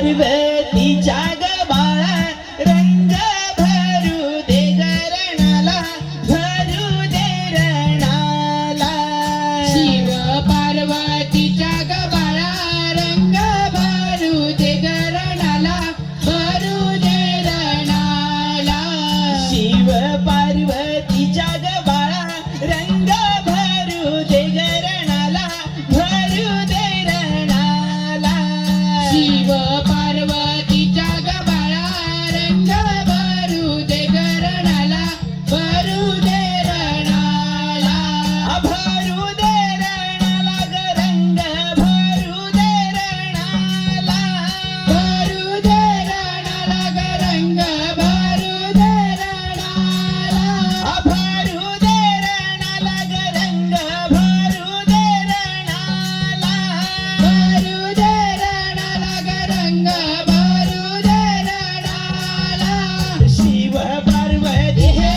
पार्वतीच्या ग बाळा रंग भरू दे गरणाला भरू दे रणाला शिव पार्वतीच्या ग बाळा रंग भरू दे गरणाला भरू दे रणाला शिव पार्वतीच्या ग बाळा रंग भरू दे गरणाला भरू दे रणाला शिव पार्वतीच्या ग बाळा रंग भरू दे गरणाला भरू दे रणाला भरू दे रणाला ग रंग भरू दे रणाला भरू दे रणाला ग रंग भरू दे रणाला भरू दे रणाला ग रंग भरू दे रणाला भरू दे रणाला ग रंग भरू दे रणाला शिव पार्वती हे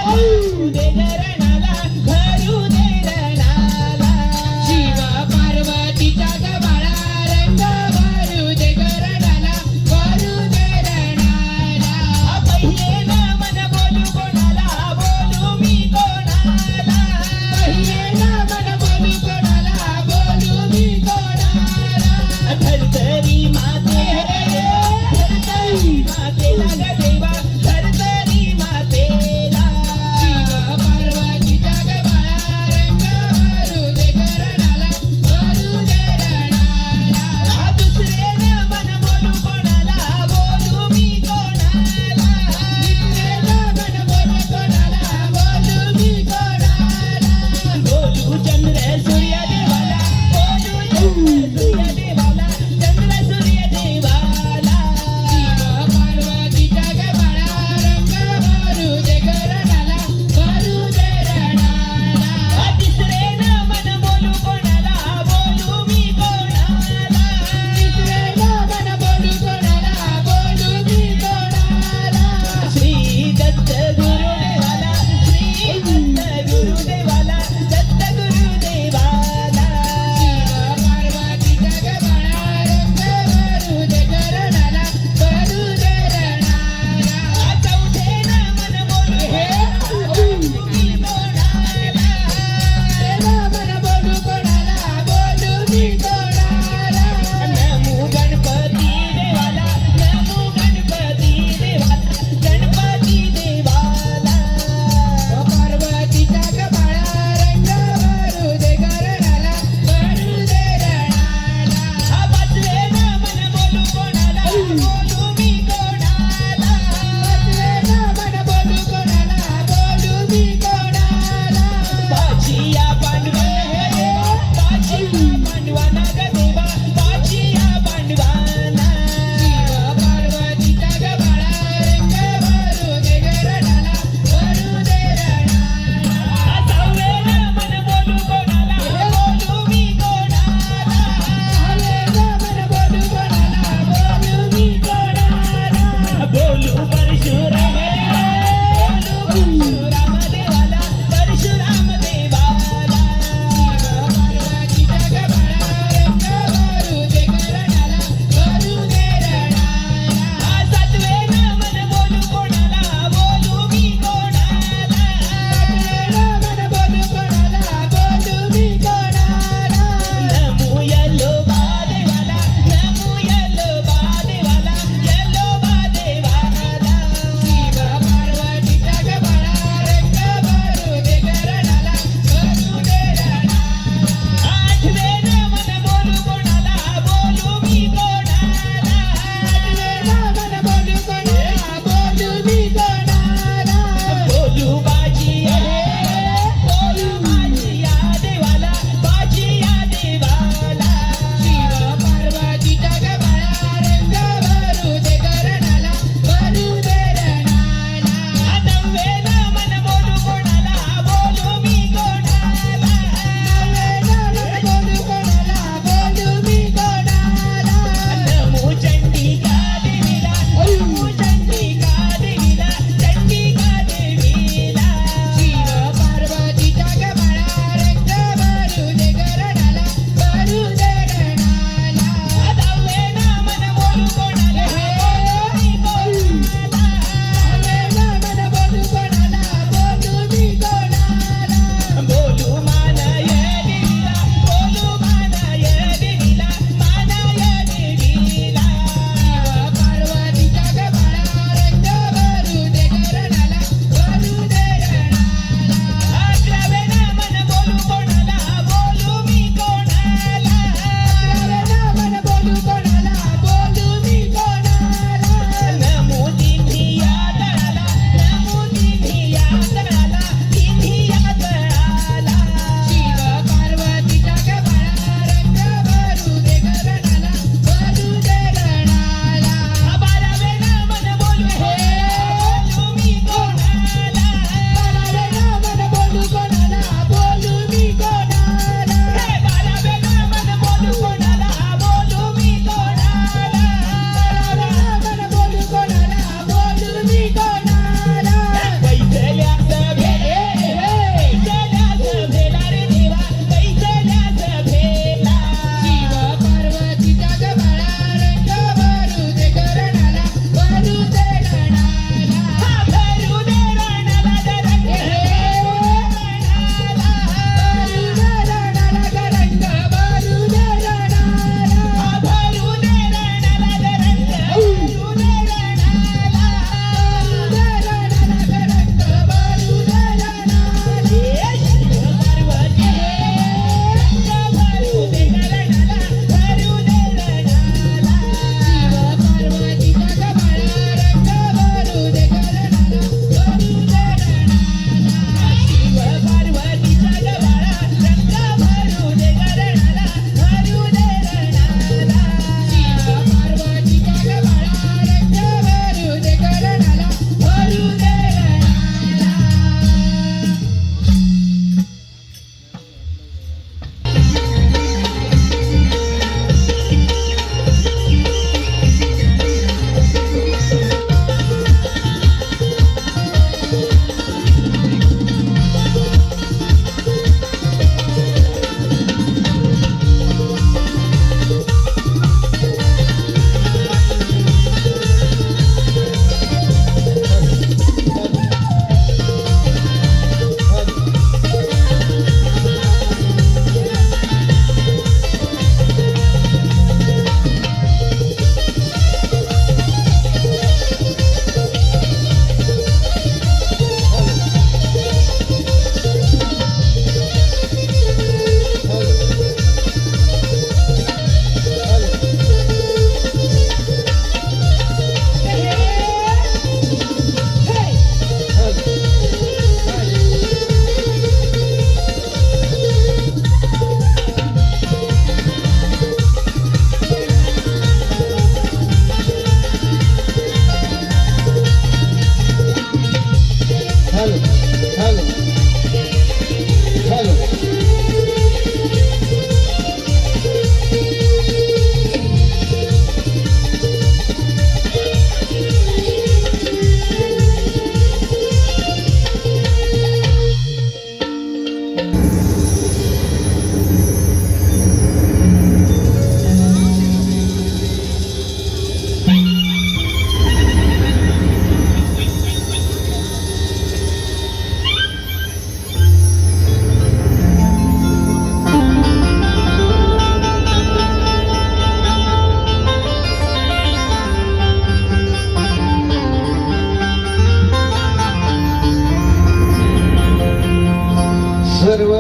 भरू दे रणाला भरू दे रणाला शिव पार्वतीच्या ग बाळा रंग भरू दे गरणाला भरू दे रणाला पहिले ना मन बोलू कोणाला बोलू मी कोणाला पहिले ना मन बोलू कोणाला बोलू मी कोणाला धरतरी माते धरतरी मातेला ग देवा धरतरी मातेला शिव पार्वतीच्या ग बाळा रंग भरू दे गरणाला भरू दे रणाला दुसरे ना मन बोलू कोणाला बोलू मी कोणाला दुसरे ना मन बोलू कोणाला बोलू मी कोणाला बोलू चंद्र सूर्य देवाला बोलू चंद्र सूर्य देवाला चंद्र सूर्य देवाला शिव पार्वतीच्या ग बाळा रंग भरू दे गरणाला भरू दे रणाला तिसरे ना मन बोलू कोणाला बोलू मी कोणाला तिसरे ना मन बोलू कोणाला बोलू मी कोणाला श्री दत्त गुरुदेवाला श्री दत्त गुरुदेवाला दत्त गुरुदेवाला शिव पार्वतीच्या ग बाळा रंग भरू दे गरणाला भरू दे रणाला चौथे ना मन बोलू मी कोणाला मन बोलू कोणाला बोलू मी कोणाला नमो गणपती देवाला नमो गणपती देवाला गणपती देवाला पार्वतीच्या ग बाळा रंग भरू दे गरणाला भरू दे रणाला पाचवे ना मन बोलू कोणाला बोलू मी कोणाला पाचवे ना मन बोलू कोणाला बोलू मी कोणाला पाचिया पांडवाना ग देवा पाचिया पांडवाना शिव पार्वतीच्या ग बाळा रंग भरू दे गरणाला भरू दे रणाला सहावे ना मन बोलू कोणाला बोलू मी कोणाला हवे ना मन बोलू कोणाला बोलू मी कोणाला बोलू परशुराम देवाला परशुराम देवाला पार्वतीच्या ग बाळा रंग भरू दे गरणाला भरू दे रणाला सातवे ना मन बोलू कोणाला बोलू मी कोणाला मन बोलू कोणाला बोलू मी कोणाला नमो यल्लोबा देवाला नमो यल्लोबा देवाला यल्लोबा देवाला शिव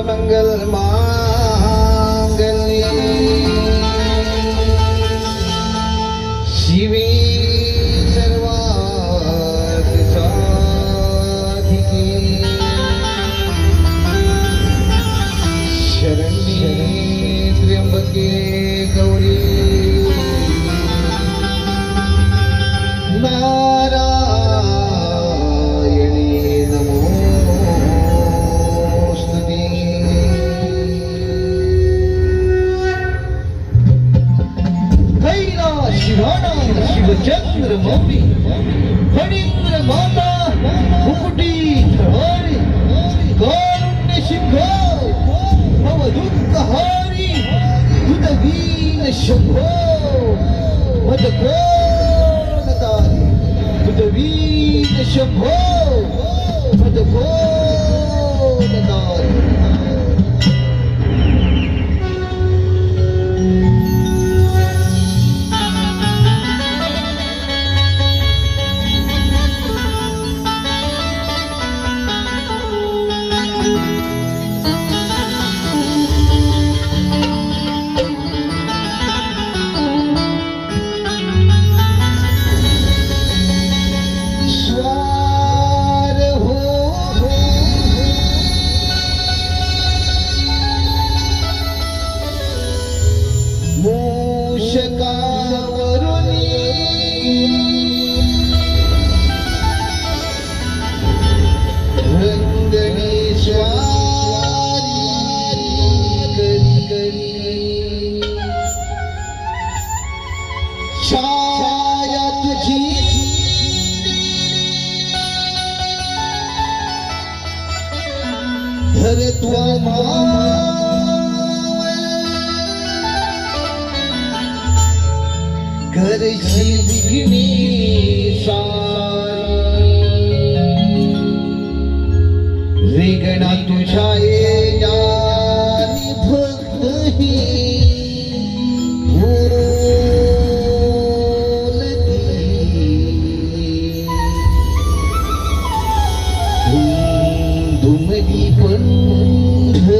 सर्वमंगल मांगल्ये शिवे सर्वार्थ साधिके शरण्ये त्र्यंबके गौरी नारायणी नमोस्तुते कैलास शिवाना शिवचंद्र मौली फणींद्र माता मुकुटी धरारी कारुण्य सिंह भवदुःखहारी दुर्दीन शंभो मदकोणतारी दुर्दीन शंभो मदकोणतारी स्वार हो मूषकावरुणी रंगणी स्वारी करी करी छाया तुझी धरत्वा करशी विघ्ने सारी रेगणा तुझ्या येण्याने भक्त ही बोलती धुमली पंढरी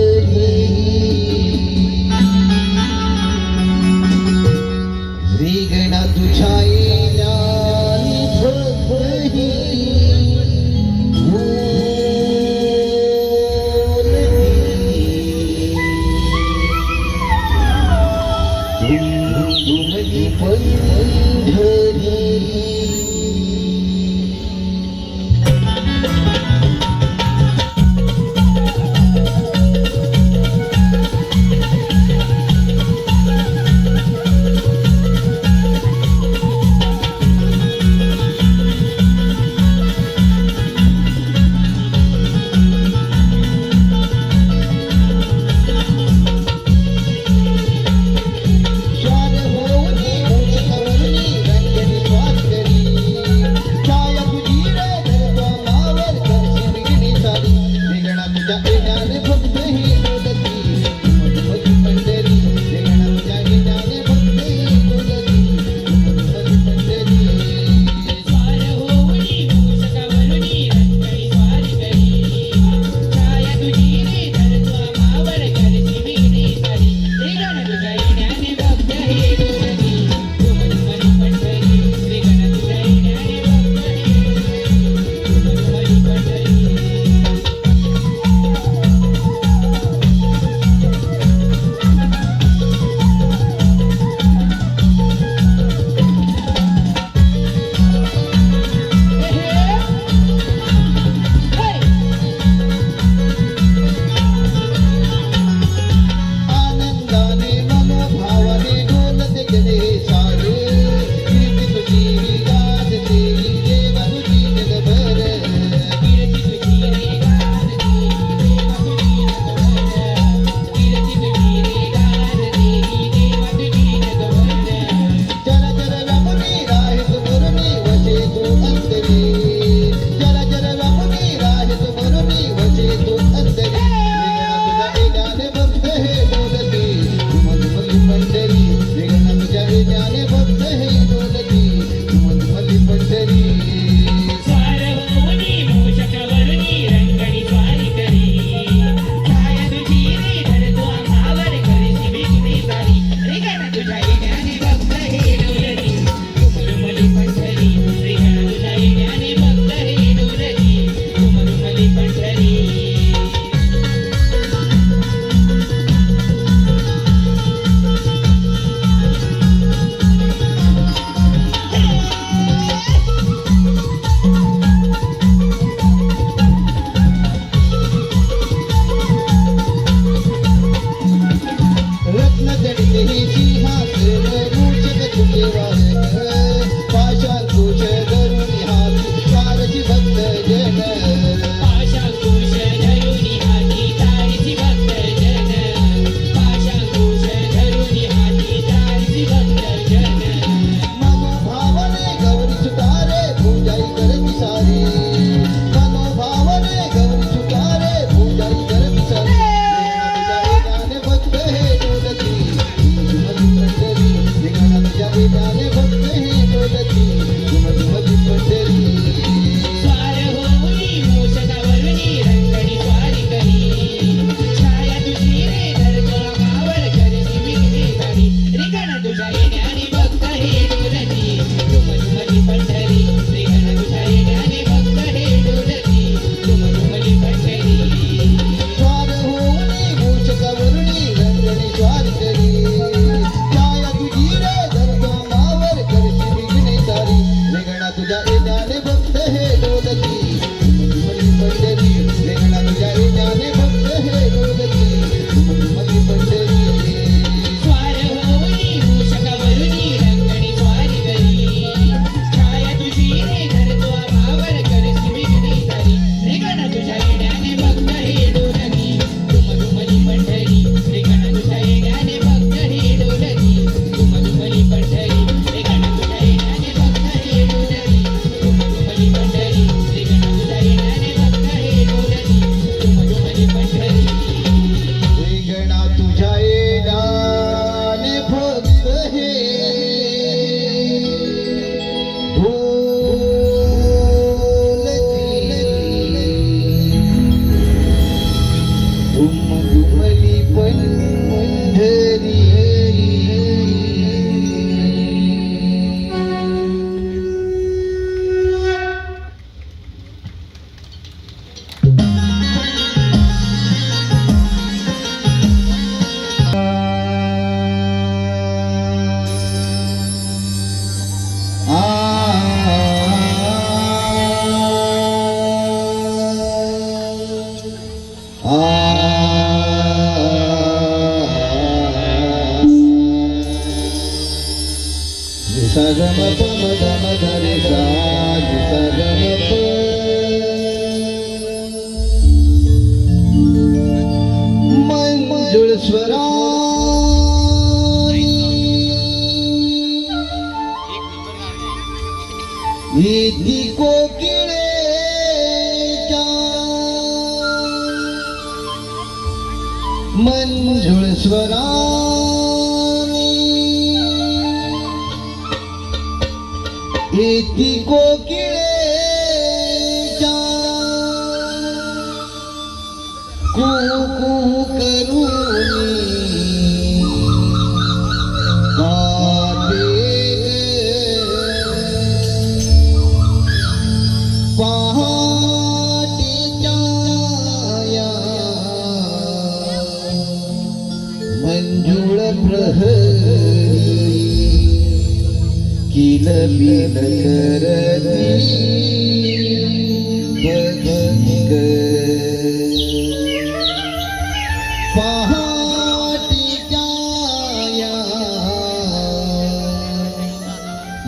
रेगणा तुझ्या येण्याने भक्त ही धुमली पंढरी सारी मनोभावने गौरी चुकारे पूजाई कर विचारे तुझ्या भक्त हे डोलती पंढरी निघाला तुझ्या वेदाने भक्त हे डोलती पंढरी स्वार होई मूषकावरुनी रंगणी स्वारी करी छाया तुझी रे धरतो मावळ करशी विघ्ने सारी रिगण तुझ्या येण्याने भक्त हे डोलती तुमली पंढरी रिगण तुझ्या येण्याने भक्त हे डोलती तुमली पंढरी स्वार होऊनी मूषकावरुनी रंगणी स्वारी करी छाया तुझी रे धरतो मावर करशी विघ्ने सारी रेगणा तुझ्या येण्याने भक्त हे डोलती पंढरी रेगणा तुझ्या येण्याने भक्त हे डोलती पंढरी स्वार होई मूषकावरुनी रंगणी स्वारी करी छाया तुझी रे धरतो मावर करशी विघ्ने सारी रिगण तुझ्या येण्याने भक्त हे डोलती तुमली पंढरी रिगण तुझ्या येण्याने भक्त हे डोलती तुमली पंढरी रिगण तुझ्या येण्याने भक्त हे डोलती तुमली पंढरी रिगण तुझ्या येण्याने भक्त हे डोलती तुमली पंढरी रेगणा तुझ्या येण्याने भक्त हे उमली पंढरी सगम पम गम धरे साज सगम मंजुळ स्वरा इति कोकिळे मंजुळ स्वरा इति कोकिळे कुहू करूनी गाते पहाटेच्या या मंजुळ प्रहरी किल बिल करती भगनिक पहाटेच्या या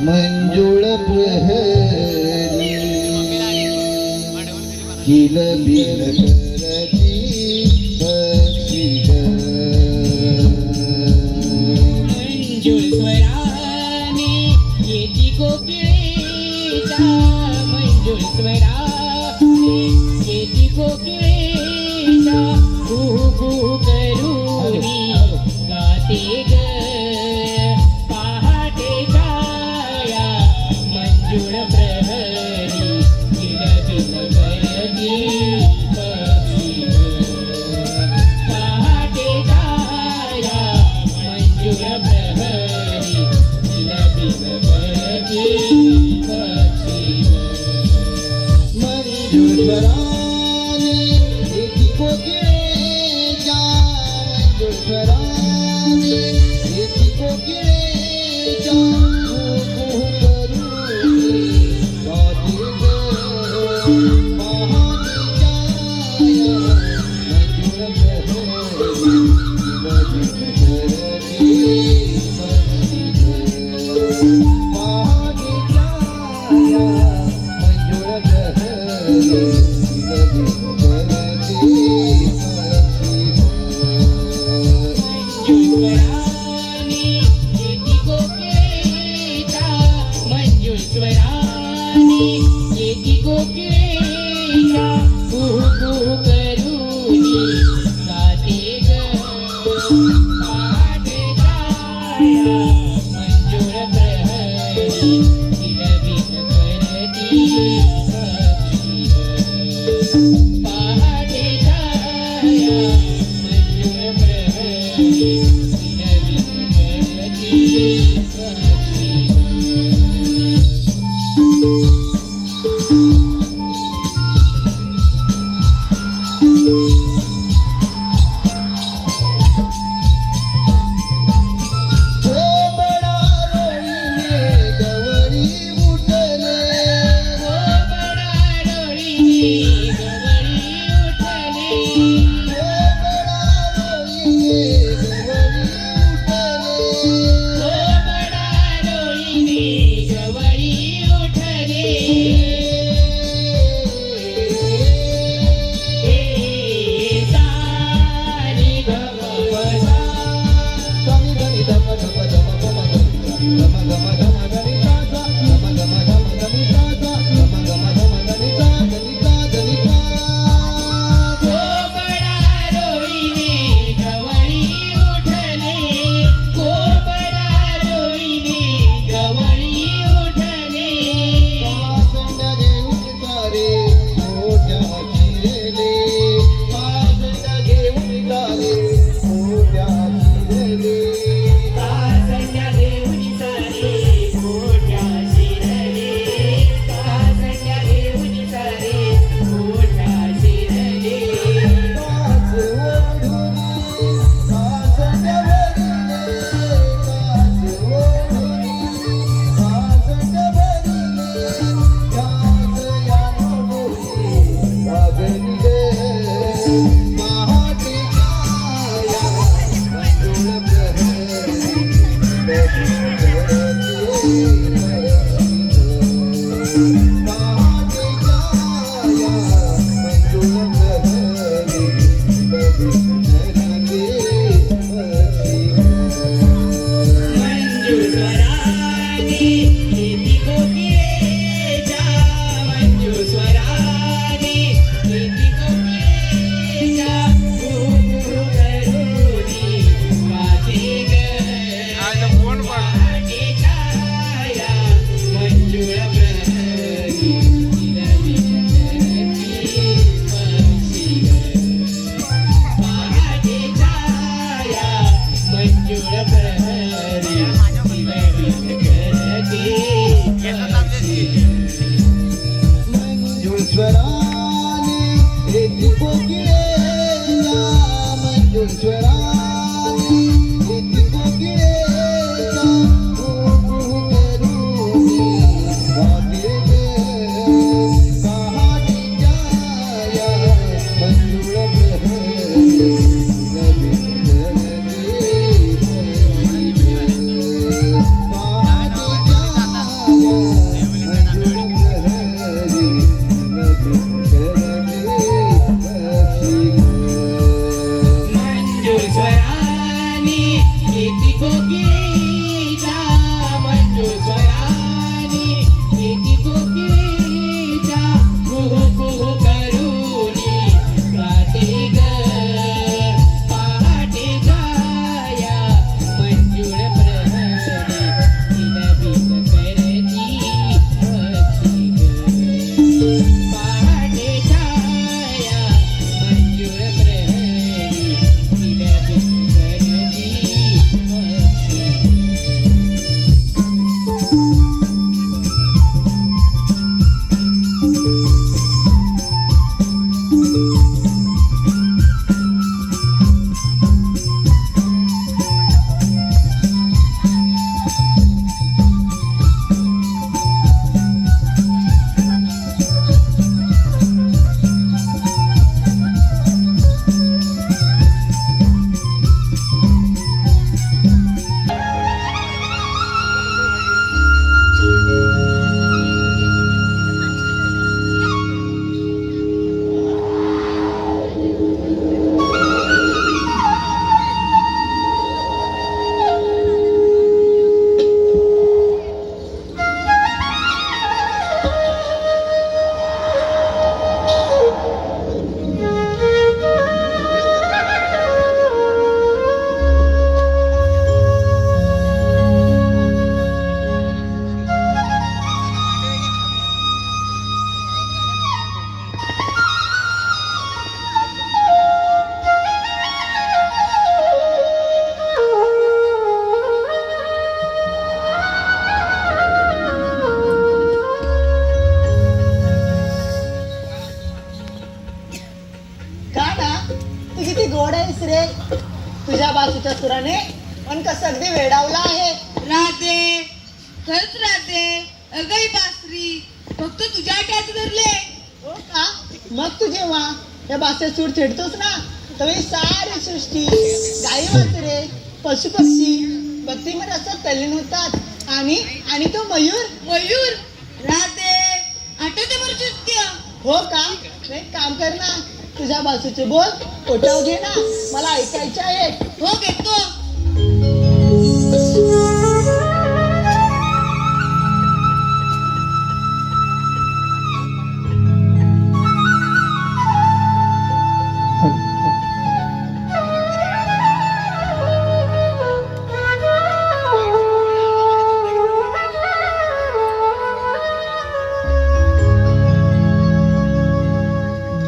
मंजुळ प्रहरी किल बिल करती भगनिक मंजुळ स्वराने येती कोकिळेच्या मंजुळ स्वराने येती कोकिळेच्या कुहू कुहू करूनी गाते ग पहाटेच्या या मंजुळ प्रहरी किलबिल करती पक्षी ग पहाटेच्या या मंजुळ प्रहरी किलबिल करती पक्षी ग मंजुळ स्वराने इति कोकिळेच्या मंजुळ स्वराने इति कोकिळेच्या कुहू करूनी गाते ग पहाटेच्या या मंजुळ प्रहरी मंजुळ स्वराने येती कोंबडा रोळीने गवळी उठले गोड आहेस रे. तुझ्या बाजूच्या सुराने पण कसं अगदी वेडावला आहे. राधे खरंच राधे अगं बासरी फक्त तुझ्या ट्यात धरले. हो का? मग तू जेव्हा या बासेत सूर छेडतोस ना तेव्हा ही सारी सृष्टी गाई वासरे पशु पक्षी भक्तीमध्ये असं तल्लीन होतात आणि तो मयूर. मयूर राधे आठवते बरं चित्त्य. हो का? एक काम कर ना तुझ्या बाजूचे बोल पोटाव घे ना मला ऐकायचे आहे. हो घेतो.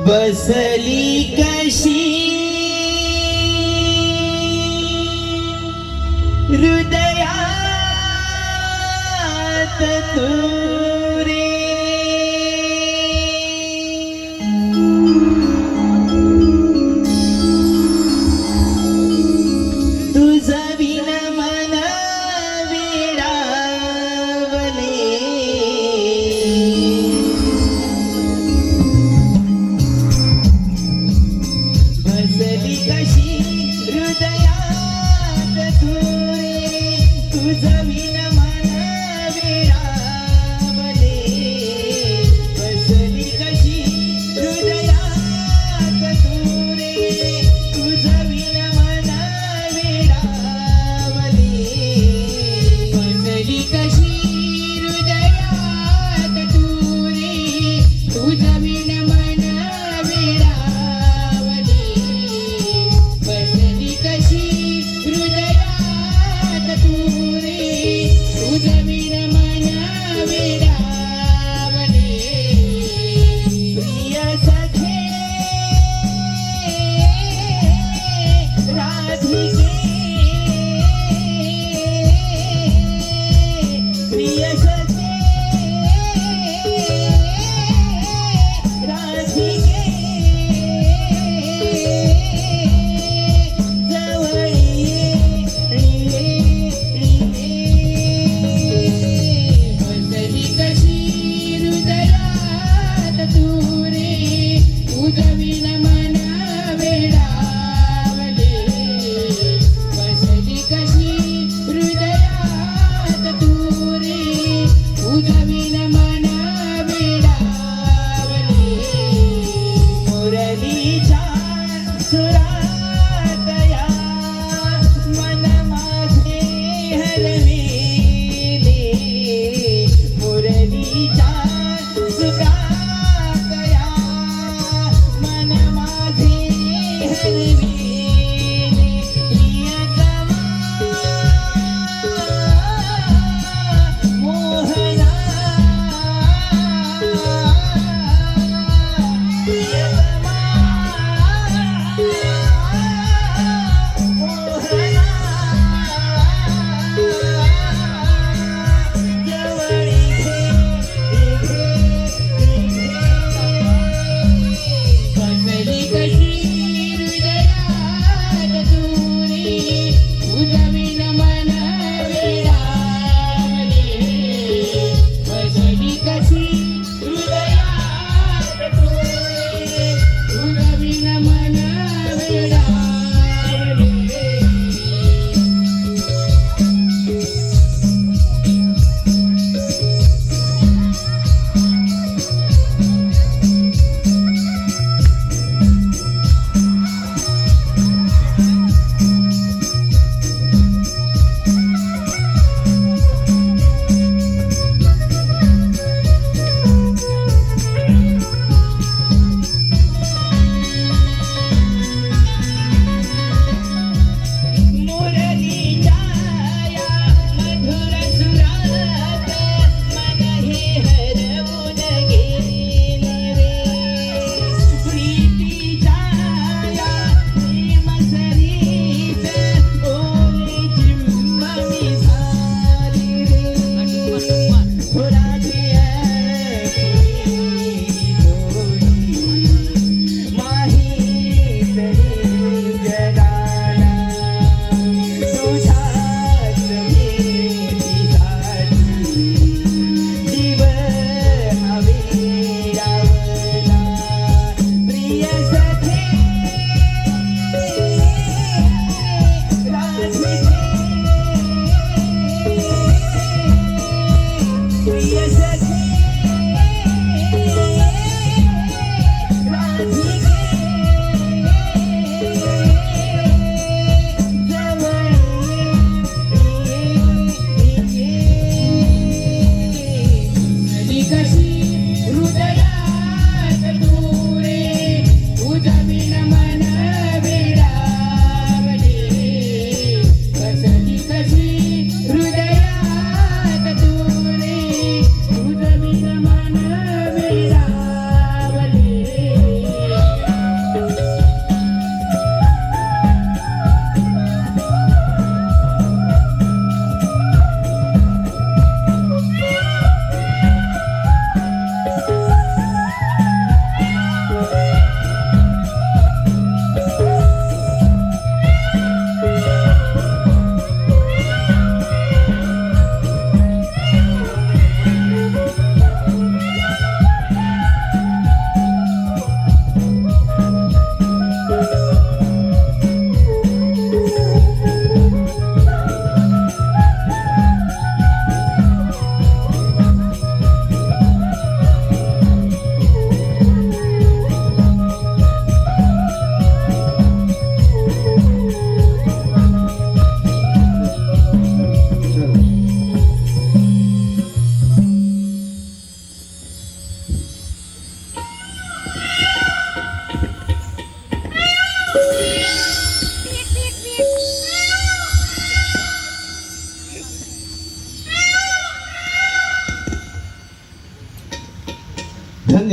बसली कशी हृदयात तू रे तुझं विन मन वेडावले बसली कशी हृदयात तू रे तुझं विन मन वेडावले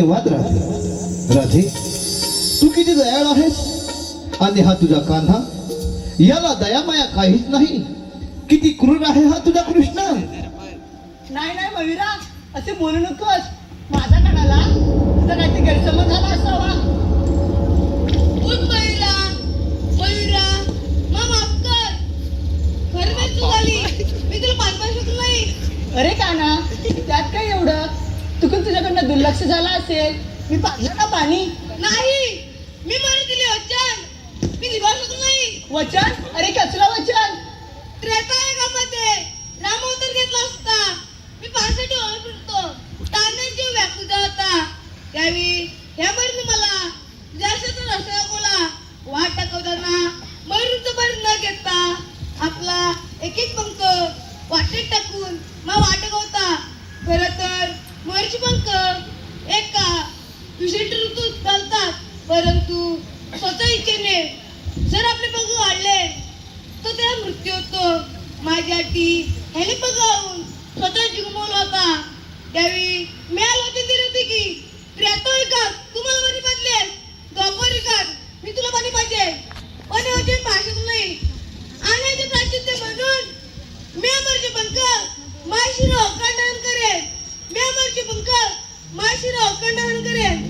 धन्यवाद राधे. राधे, तू किती दयाळ आहेस आणि हा तुझा कान्हा, याला दयामाया काहीच नाही. किती क्रूर आहे हा तुझा कृष्ण. नाही नाही मयुरा, असे बोलू नकोस. माझ्या कानाला तुझा काहीतरी गैरसमज झाला असावा. उठ मयुरा, मयुरा, मा माफ कर. खरं नाही चूक झाली. मी तुला पाठवू शकलो नाही. अरे काना, त्यात काय एवढं? चुकून तुझ्याकडनं दुर्लक्ष झालं असेल. मी पाजलं ना पाणी. नाही, मी मरू दिले वचन. मी निभावू शकलो नाही. वचन? अरे कसलं वचन? त्रेतायुगामध्ये राम अवतार घेतला असता. मी पाण्यासाठी ओळख फिरतो. ताण्यात जीव व्याकुळ होता. त्यावेळी ह्या बहिणी मला जास्त रस्ता दाखवला. वाट टाकवताना मयूरचं बरी न घेता आपला एक एक पंख वाटेत टाकून मा वाट होता. खरं तर मयूरची पंख एका विशिष्ट ऋतूत चालतात, परंतु स्वतः इच्छेने जर आपले पंख वाढले तर त्याला मृत्यू होतो. माझी आटी ह्याने पगावून स्वतः जीव गमावला होता. त्यावेळी मी आलो होते दिली होती की त्रेतायुगात तुम्हाला पाणी पाजले, द्वापरयुगात मी तुला पाणी पाहिजे. पण हे भाषेत नाही. आणि याचे प्राश्चित्य म्हणून मी अमरचे पंख माशिरा अखंडन करेन. मी अमरचे पंख माशिरा अखंडन करेन.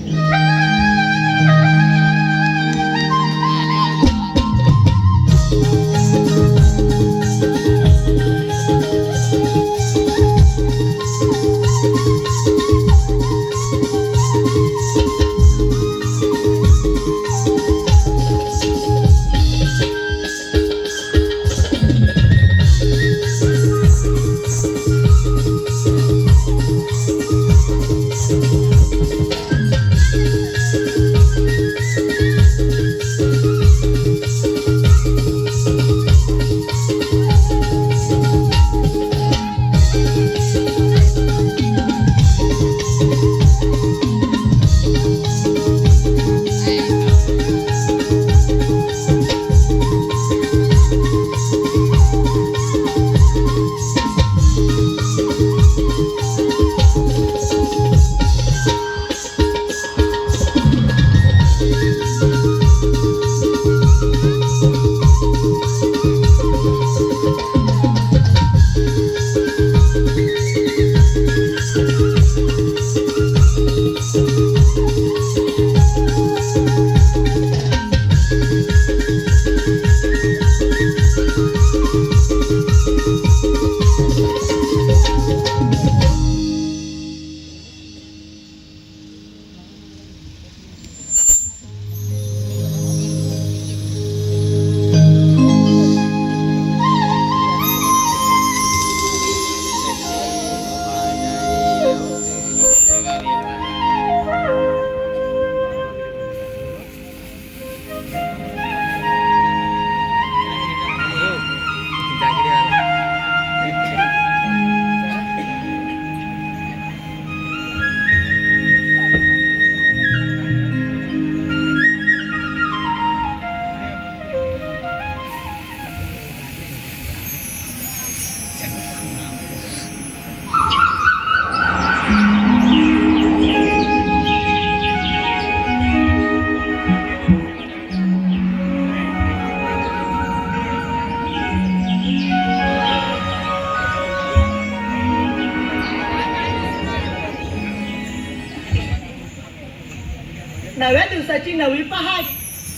नव्या दिवसाची नवी पहाट,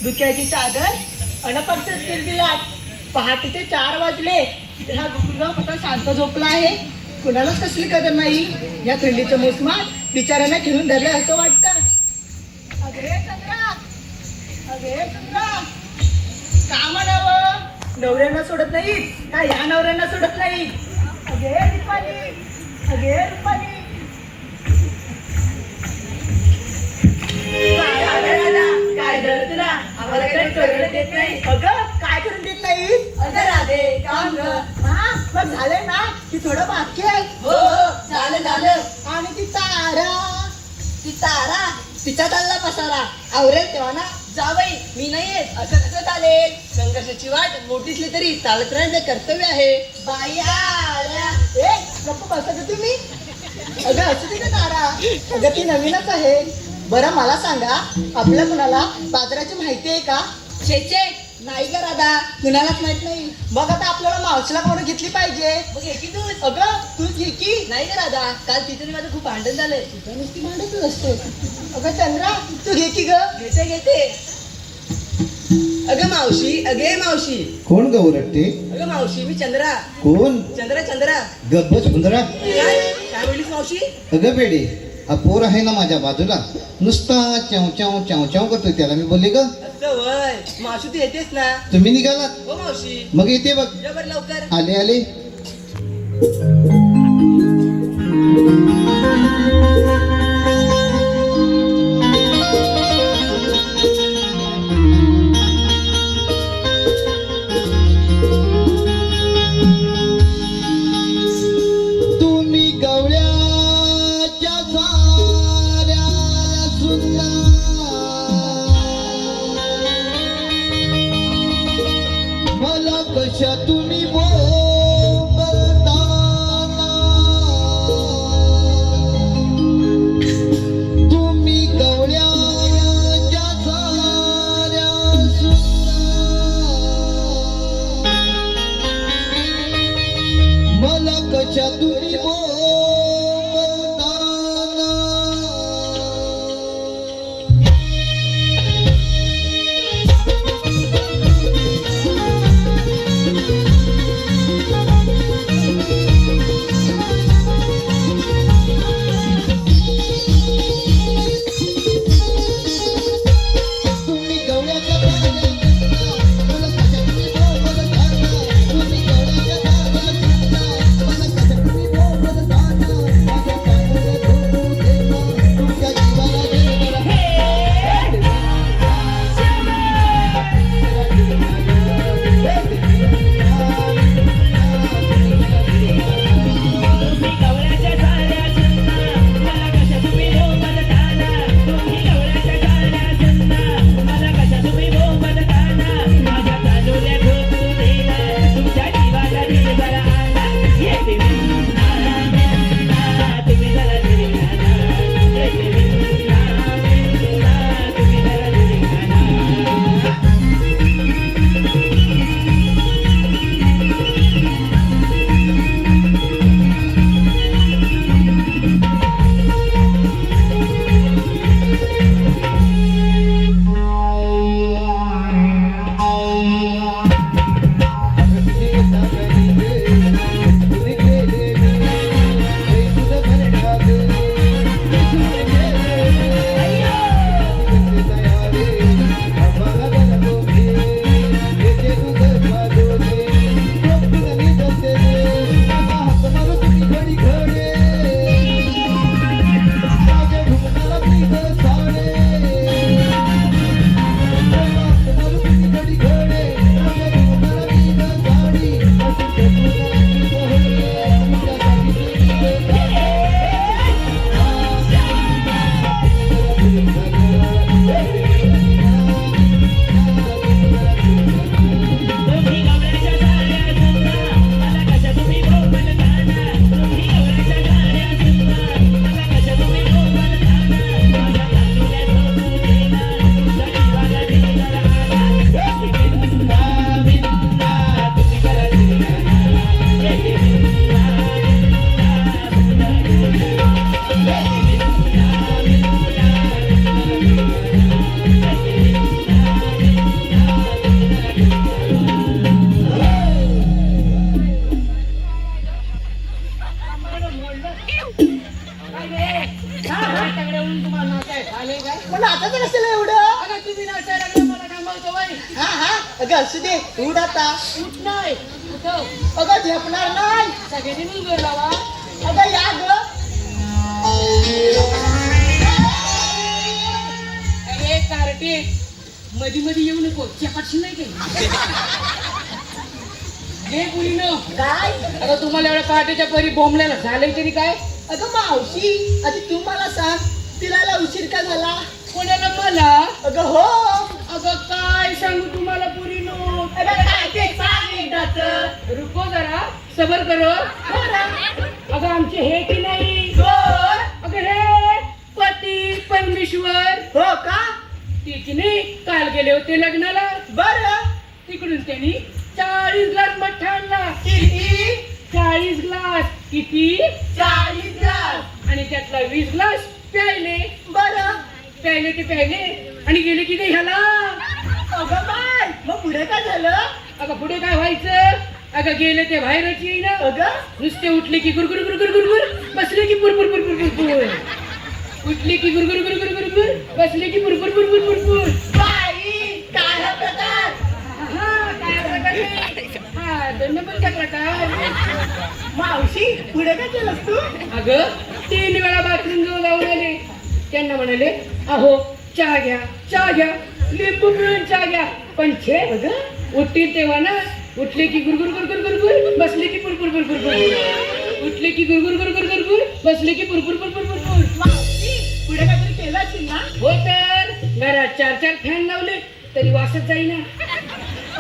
धुक्याची चादर अनपक्षच किलबिलाट. पहाटेचे 4 वाजले. हा गुरुगाव कसा शांत झोपला आहे. कुणालाच कसली कदर नाही. या थंडीच्या मोसमात बिचाऱ्यांना ठेवून धरले असं वाटतं. अगे चंद्रा, अगे चंद्रा, का म्हणावं? नवऱ्यांना सोडत नाही का या नवऱ्यांना सोडत नाही? अगे रुपाली, अगे रुपाली. काय झालं तुला? आम्हाला काही करून देत नाही. अगं काय करून देत नाही? अगं राधे काम ग. हा मग झालंय ना की थोडं बाकी आहे? हो झालं झालं. आणि ती तारा, ती तारा तिचा चालला पसारा. आवरेल तेव्हा ना जावई मी नाही येत. असं कसं चालेल? संघर्षाची वाट मोठीसली तरी चालत राहण्याचे कर्तव्य आहे. बाई आल्या. ए नको बसा तुम्ही. अगं असू दे का तारा, अगं ती नवीनच आहे. बरं मला सांगा, आपल्या कुणाला बाजाराची माहिती आहे का? छे नाही का राधा, कुणालाच माहित नाही. मग आता आपल्याला मावशीला कोण घेतली पाहिजे? मग घे की तूच. अगं तू घे की. नाही का राधा, काल तिथे माझं खूप भांडण झालंय. तुझं नुसती मांडतच असते. अगं चंद्रा तू घे की ग. घेते अगं मावशी, अगे मावशी, कोण गौरट्टे? अगं मावशी मी चंद्रा. कोण? चंद्रा गब्बच हुंदरा. काय बोललीस मावशी? अगं बेडे, हा पोर आहे ना माझ्या बाजूला, नुसता चाव चाव चाव चाव करतोय, त्याला मी बोलले ग असं वय मावशी तू येतेस ना? तुम्ही निघालात? हो मावशी, मग येते बघ. ये बरं लवकर. आले आले. तुम्ही गवळ्याच्या साऱ्या सुंदर, मला कशा तुम्ही बोलताना, तुम्ही गवळ्याच्या साऱ्या सुंदर, मला कशा तुम्ही बोलताना. तुम्ही गवळ्याच्या साऱ्या सुंदर, मला कशा तुम्ही बोलताना, तुम्ही गवळ्याच्या साऱ्या सुंदर, मला कशा तुम्ही बोलताना, माझ्या कानाला धरू देवा, तुमच्या जीवाला देवा. पण आता तर कसं एवढं? हा हा अगं असू दे, उठ आता. अगं झेपणार नाही. अगं या ग. अरे कारटे, मध्ये मध्ये येऊ नको, चपाटशी नाही काही. हे पुरीनो काय? अगं तुम्हाला एवढ्या पहाटेच्या परी बोंबल्याला झालंय तरी काय? अगं मावशी, आधी तू मला सांग, तिला उशीर का झाला? कोणाला मला? अगं हो. अगं काय सांगू तुम्हाला पुरीनो? अगं काय ते सांग एकदाच. रुको जरा, सबर करो. अगं आमचे हे की नाही परमेश्वर हो का? तिची नाही काल गेले होते लग्नाला. बरं. तिकडून त्यांनी 40 ग्लास मठ्ठा आणला. किती? 40 ग्लास. किती? 40 ग्लास. आणि त्यातला 20 ग्लास प्यायले. बरं. प्यायले ते प्यायले आणि गेले की ते ह्याला. अगं बाय, मग पुढे काय झालं? अगं पुढे काय व्हायचं? अगं गेले ते बाहेरच येईना. अगं नुसते उठले की गुरगुर गुरगुर गुरगुर, बसले की पुरपुर पुरपुर पुरपुर. उठले की गुरगुर गुरगुर गुरगुर, बसले की पुरपुर पुरपुर पुरपुर. बाई, काय हा प्रकार? हा काय प्रकार नाही. हा 2 नंबरचा प्रकार. मावशी, पुढे काय केलंस तू? अगं 3 वेळा बाथरूम जवळ जाऊन आले. त्यांना म्हणाले, अहो चहा घ्या, चहा घ्या, लिंबू पिळून चहा घ्या. पण छे अगं उठतील तेव्हा ना, उठले की गुरगुर गुरगुर गुरगुर, बसले की पुरपुर पुरपुर पुरपुर. उठले की गुरगुर गुरगुर गुरगुर, बसले की पुरपुर पुरपुर पुरपुर. मावशी, पुढे काहीतरी केलं असेल ना? हो तर घरात 4 फॅन लावले तरी वासच जाईना.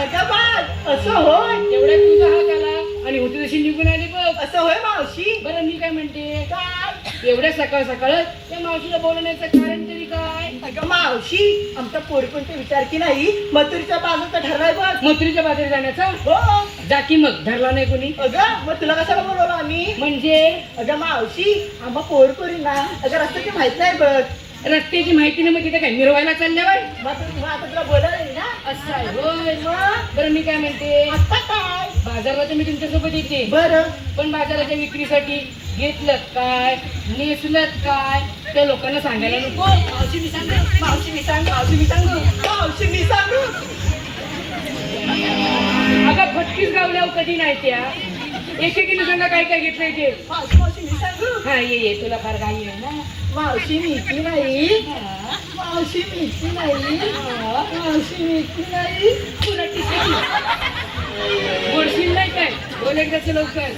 अगं बाय, असं होय? तेवढ्या तुझा हात आला आणि होती तशी निघून आली बघ. असं होय मावशी? बरं मी काय म्हणते, काय? एवढ्या सकाळ सकाळच त्या मावशीला बोलवण्याचं कारण तरी काय? अगं मावशी, आमचा पोरी कोणते विचार की नाही, मथुरीच्या बाजूचा ठरलाय बघ. मथुरीच्या बाजारी जाण्याचा. हो. जा की मग, धरला नाही कोणी अगं मग तुला कशाला बोलवलं आम्ही? म्हणजे. अगं मावशी, आम्हा पोरी ना अगं रस्त्याची माहित नाही बघ. रस्त्याची माहिती नाही मग तिथे काय मिरवायला चालल्या बाय. मग आता तुला बोलायला नाही ना? असं आहे होय. मग बरं मी काय म्हणते, आता काय? बाजारला तर मी तुमच्यासोबत येते, बरं. पण बाजाराच्या विक्रीसाठी घेतलं काय, नेसलं काय, त्या लोकांना सांगायला नको. मावशी मी सांगू, मावशी मी सांगू, मावशी मी सांगू, मावशी मी सांगू. अगं फटकीच गावल्यावर कधी नाही त्या. एकेकीने सांगा काय काय घेतलंय ते. मावशी मावशी मी सांगू. हा ये तुला फार घाई आहे ना. मावशी मीठी नाही, मावशी मीठी नाही, मावशी मीठी नाही. तुला बोलशील नाही काय, बोल एकदाच लवकर.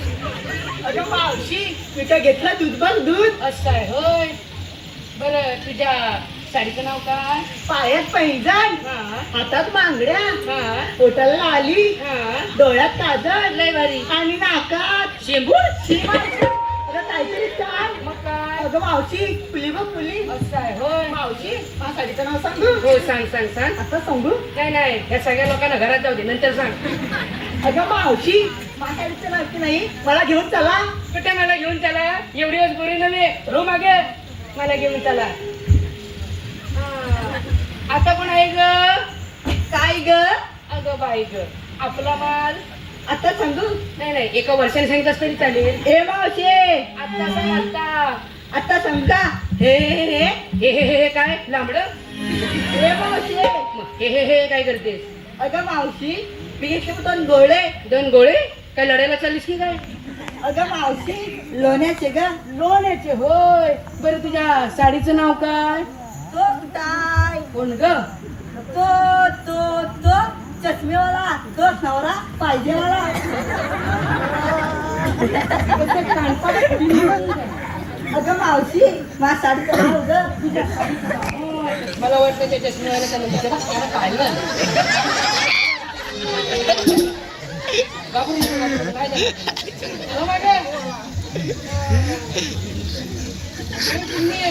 अगं मावशी, मी काय घेतलं दूध बघ दूध. असं आहे होय. बरं तुझ्या साडीचं नाव काय? पायात पैंजण, हा हातात मांगड्या, हा पोटाला लाली, हा. डोळ्यात काजळ लय भारी. आणि नाकात शेंबूड. शिमाचं. अगं काहीतरी काय? मग काय? अगं मावशी, फुली बघ फुली. असं आहे होय. मावशी, माझ्या साडीचं नाव सांगू? हो सांग सांग सांग. आता सांगू? नाही नाही, ह्या सगळ्या लोकांना घरात जाऊ दे, नंतर सांग. अगं मावशी, माझ्या साडीचं नाव की नाही, मला घेऊन चला. कुठे मला घेऊन चला? एवढी दिवस बोरी नव्हे, रो मागे मला घेऊन चला. हा. आता पण आहे ग. काय ग? अगं बाई ग, आपला माल. आता सांगू? नाही नाही, एका वर्षाने सांगितलं तरी चालेल. ए मावशी, आता सांग आता. आता सांगू का? हे हे हे हे हे हे काय लांबड? हे मावशी. हे हे हे काय करतेस? अगं मावशी, मी घेतले 2 गोळे. 2 गोळे? काय लढायला चाललीस की काय? अगं मावशी, लोण्याचे ग. लोण्याचे होय. बरं तुझ्या साडीचं नाव काय? तो काय? कोण ग? तो चष्मेवाला, तो नवरा पाहिजे मला. अगं मावशी, माझ्या साडीचं नाव ग. मला वाटतं त्या चष्मेवाला त्याला विचारा पाहिलं. घाबरून नको, काय झालं? हो मागे. तुम्ही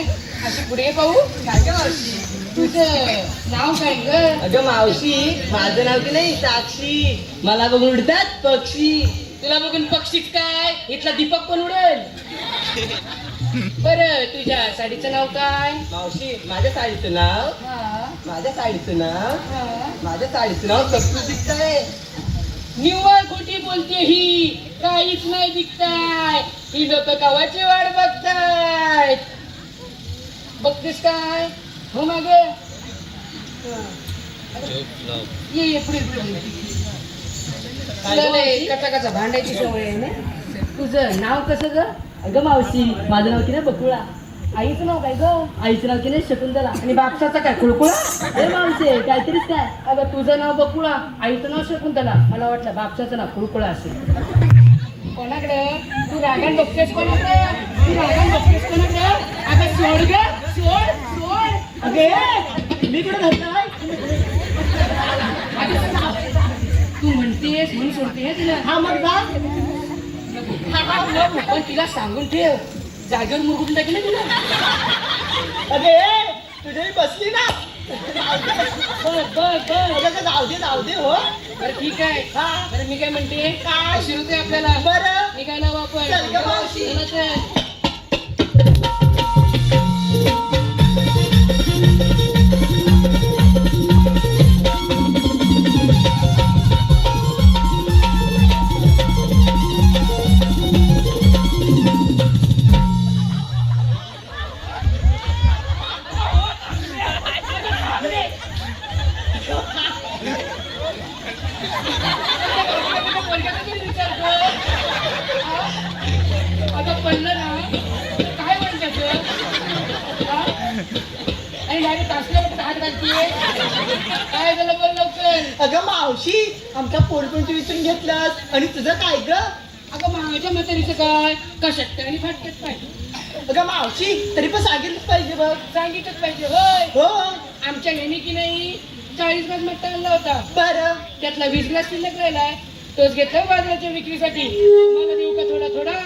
अशी पुढे पाहू. काय ग मावशी? तुझं नाव काय ग? अगं मावशी, माझं नाव की नाही साक्षी. मला बघून उडतात पक्षी. तुला बघून पक्षीच काय, इथला दीपक पण उडेल. बरं तुझ्या साडीचं नाव काय? मावशी, माझ्या साडीचं नाव, हा माझ्या साडीचं नाव, हा. माझ्या साडीचं नाव कप्पू दिसतंय. निव्वळ खोटी बोलते ही, काहीच नाही दिसताय. ही लोक कवाची वाट बघतायत. बघतेस काय? हो माग ये पुढे पुढे. तुला लय कटाकाचा भांडायची सवय आहे ना. तुझं नाव कसं ग? अगं मावशी, माझं नाव की नाही बकुळा. आईचं नाव काय ग? आईचं नाव की नाही शकुंतला. आणि बापसाचा काय कुळकुळा? ए मावशी, काहीतरीच काय. अगं तुझं नाव बकुळा, आईचं नाव शकुंतला. मला वाटलं बापसाचं नाव कुळकुळा असेल. कोणाकडे? तू रागान बघतेस कोणाकडे? तू रागान बघतेस कोणाकडे? अगं सोड ग, सोड सोड. अगे, मी कुठे घातलाय? तू म्हणतेस म्हणून सोडते तुला. हा मग जा. पण तिला सांगून ठेव, जागेवर मुरगुटून टाकलं तुला. अगे तुझी बसली ना बस अगं, जाऊ दे हो. बरं ठीक आहे. हा. बरं मी काय म्हणते, काय? शिरवते आपल्याला. बरं निघायला आपण. चल गं मावशी. चला तर. आता पडलं ना काय म्हणतात आणि डायरेक्ट तासल्यावर हात घालतीये. काय झालं बोल लवकर. अगं मावशी, आमच्या पोरपंच विचारून घेतलंस आणि तुझं काय ग? अगं माझ्या म्हातारीचं काय कशात आणि फाटक्यात पाहिजे. अगं मावशी, तरी पण सांगितलंच पाहिजे बघ. सांगितलंच पाहिजे होय. हो. आमच्या नेहमी की नाही 40 ग्लास मट्टा आणला होता. बरं त्यातला 20 ग्लास शिल्लक राहिलाय. तोच घेतला बाजाराच्या विक्रीसाठी. मला देऊ का थोडा थोडा.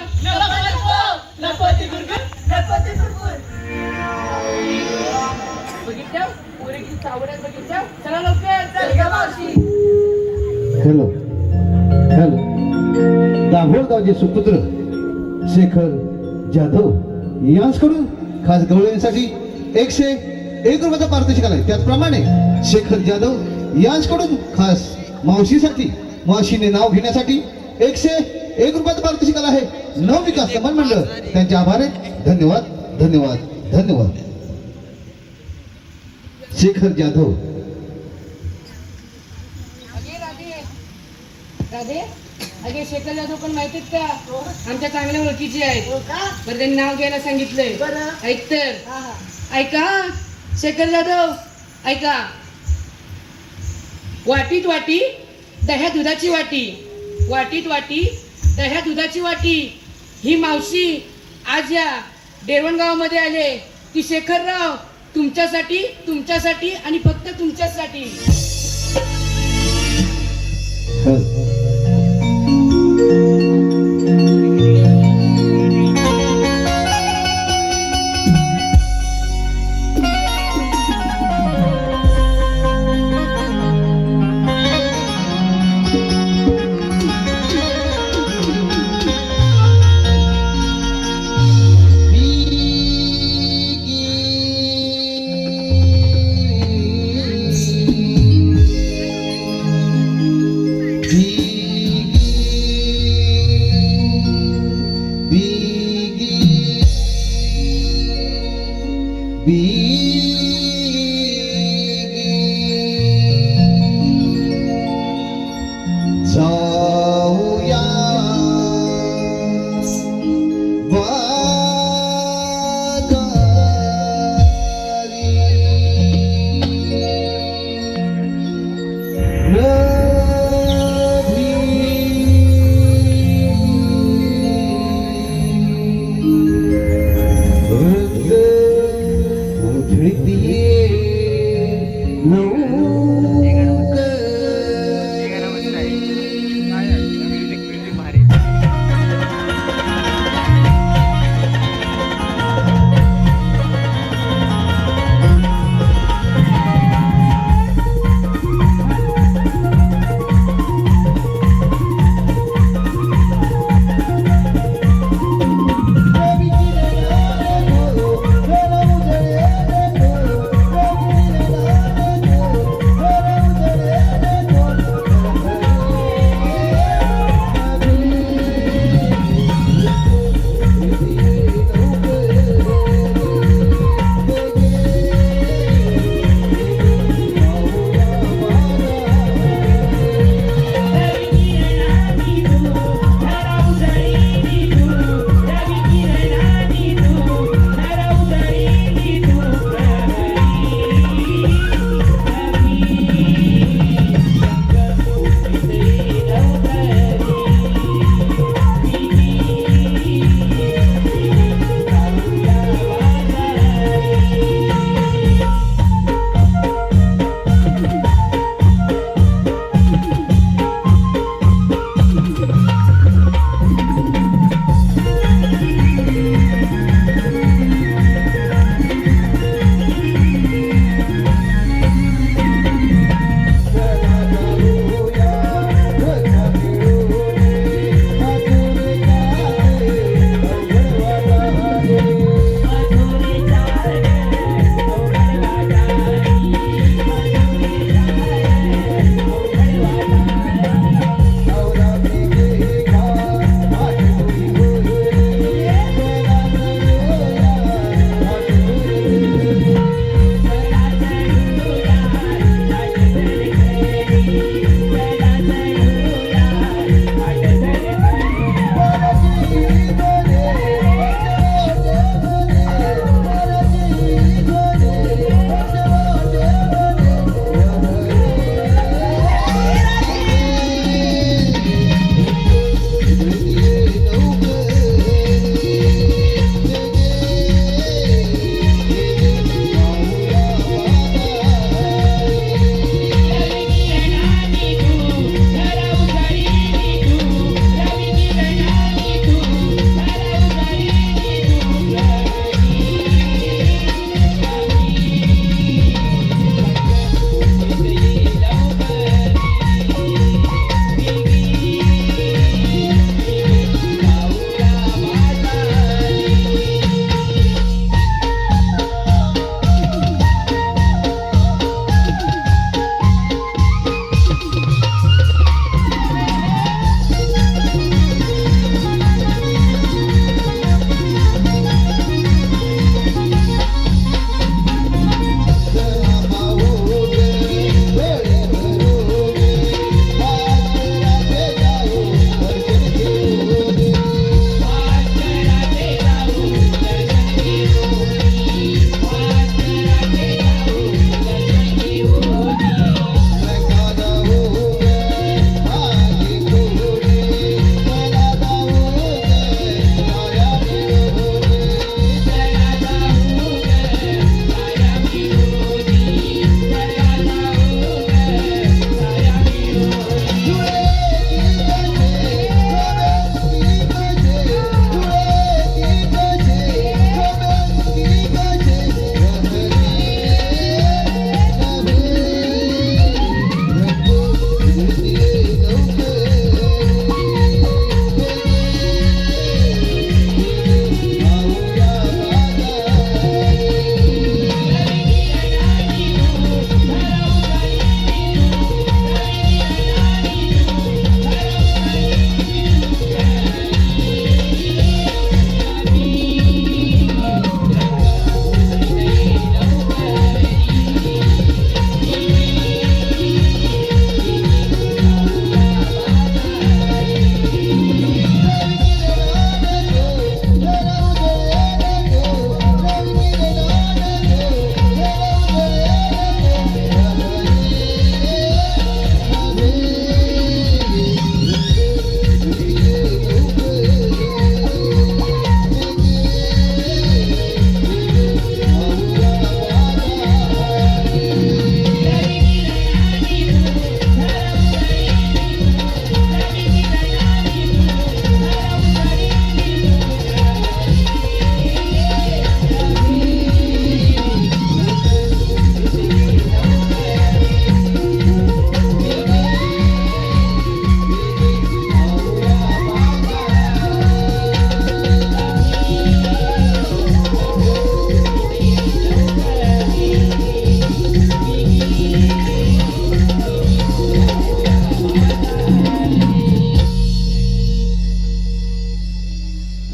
बघितल्या पुरे किती चावड्यात बघितल्या. चला लवकर. हॅलो दाभोळगावचे सुपुत्र शेखर जाधव यांच्याकडून खास गवळींसाठी 101 रुपयाचा पारितोषिक आलाय. त्याचप्रमाणे शेखर जाधव यांच्याकडून खास मावशीसाठी, मावशीने नाव घेण्यासाठी 101 रुपयाचा पारितोषिक आला आहे. नवविकास समन मंडळ त्यांचे आभार आहे. धन्यवाद. शेखर जाधव. राधे अगे शेखर जाधव पण माहितीत का आमच्या चांगल्या ओळखीचे आहेत. हो का? बरं त्यांनी नाव घ्यायला सांगितलंय. बरं. ऐक तर. हा, हा. ऐका शेखर जाधव ऐका. वाटीत वाटी दह्या दुधाची वाटी. वाटीत वाटी दह्या दुधाची वाटी. ही मावशी आज या डेरवण गावामध्ये आले. की शेखरराव तुमच्यासाठी आणि फक्त तुमच्यासाठी. जाऊया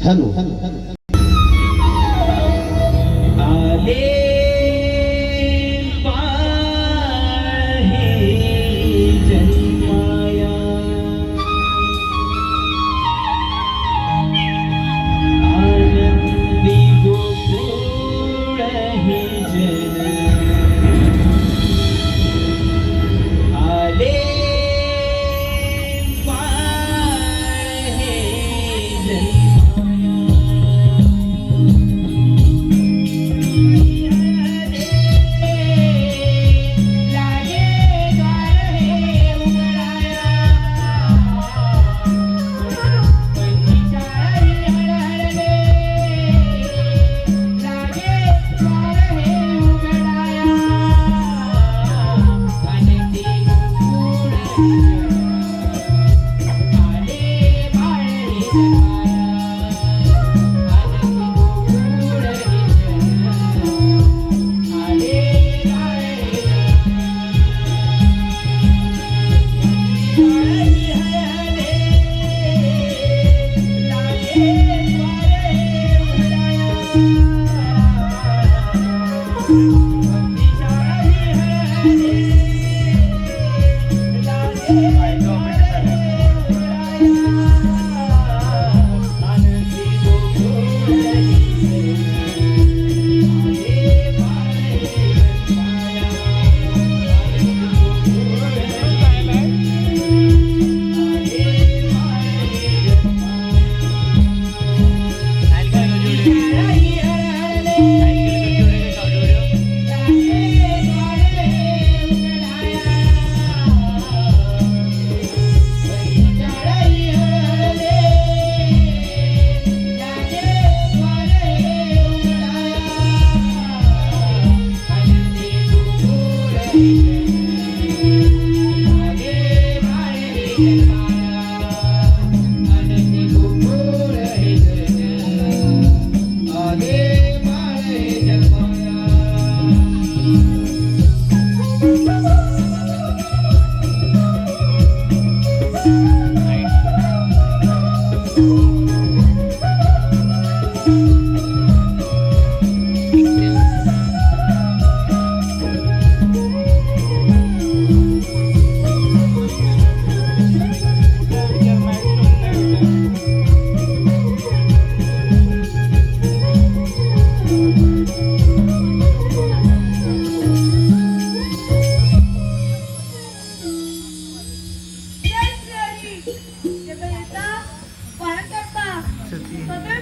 हॅलो आले पाहे जन्माया आनंदी गोकुळ हे जन आले पाहे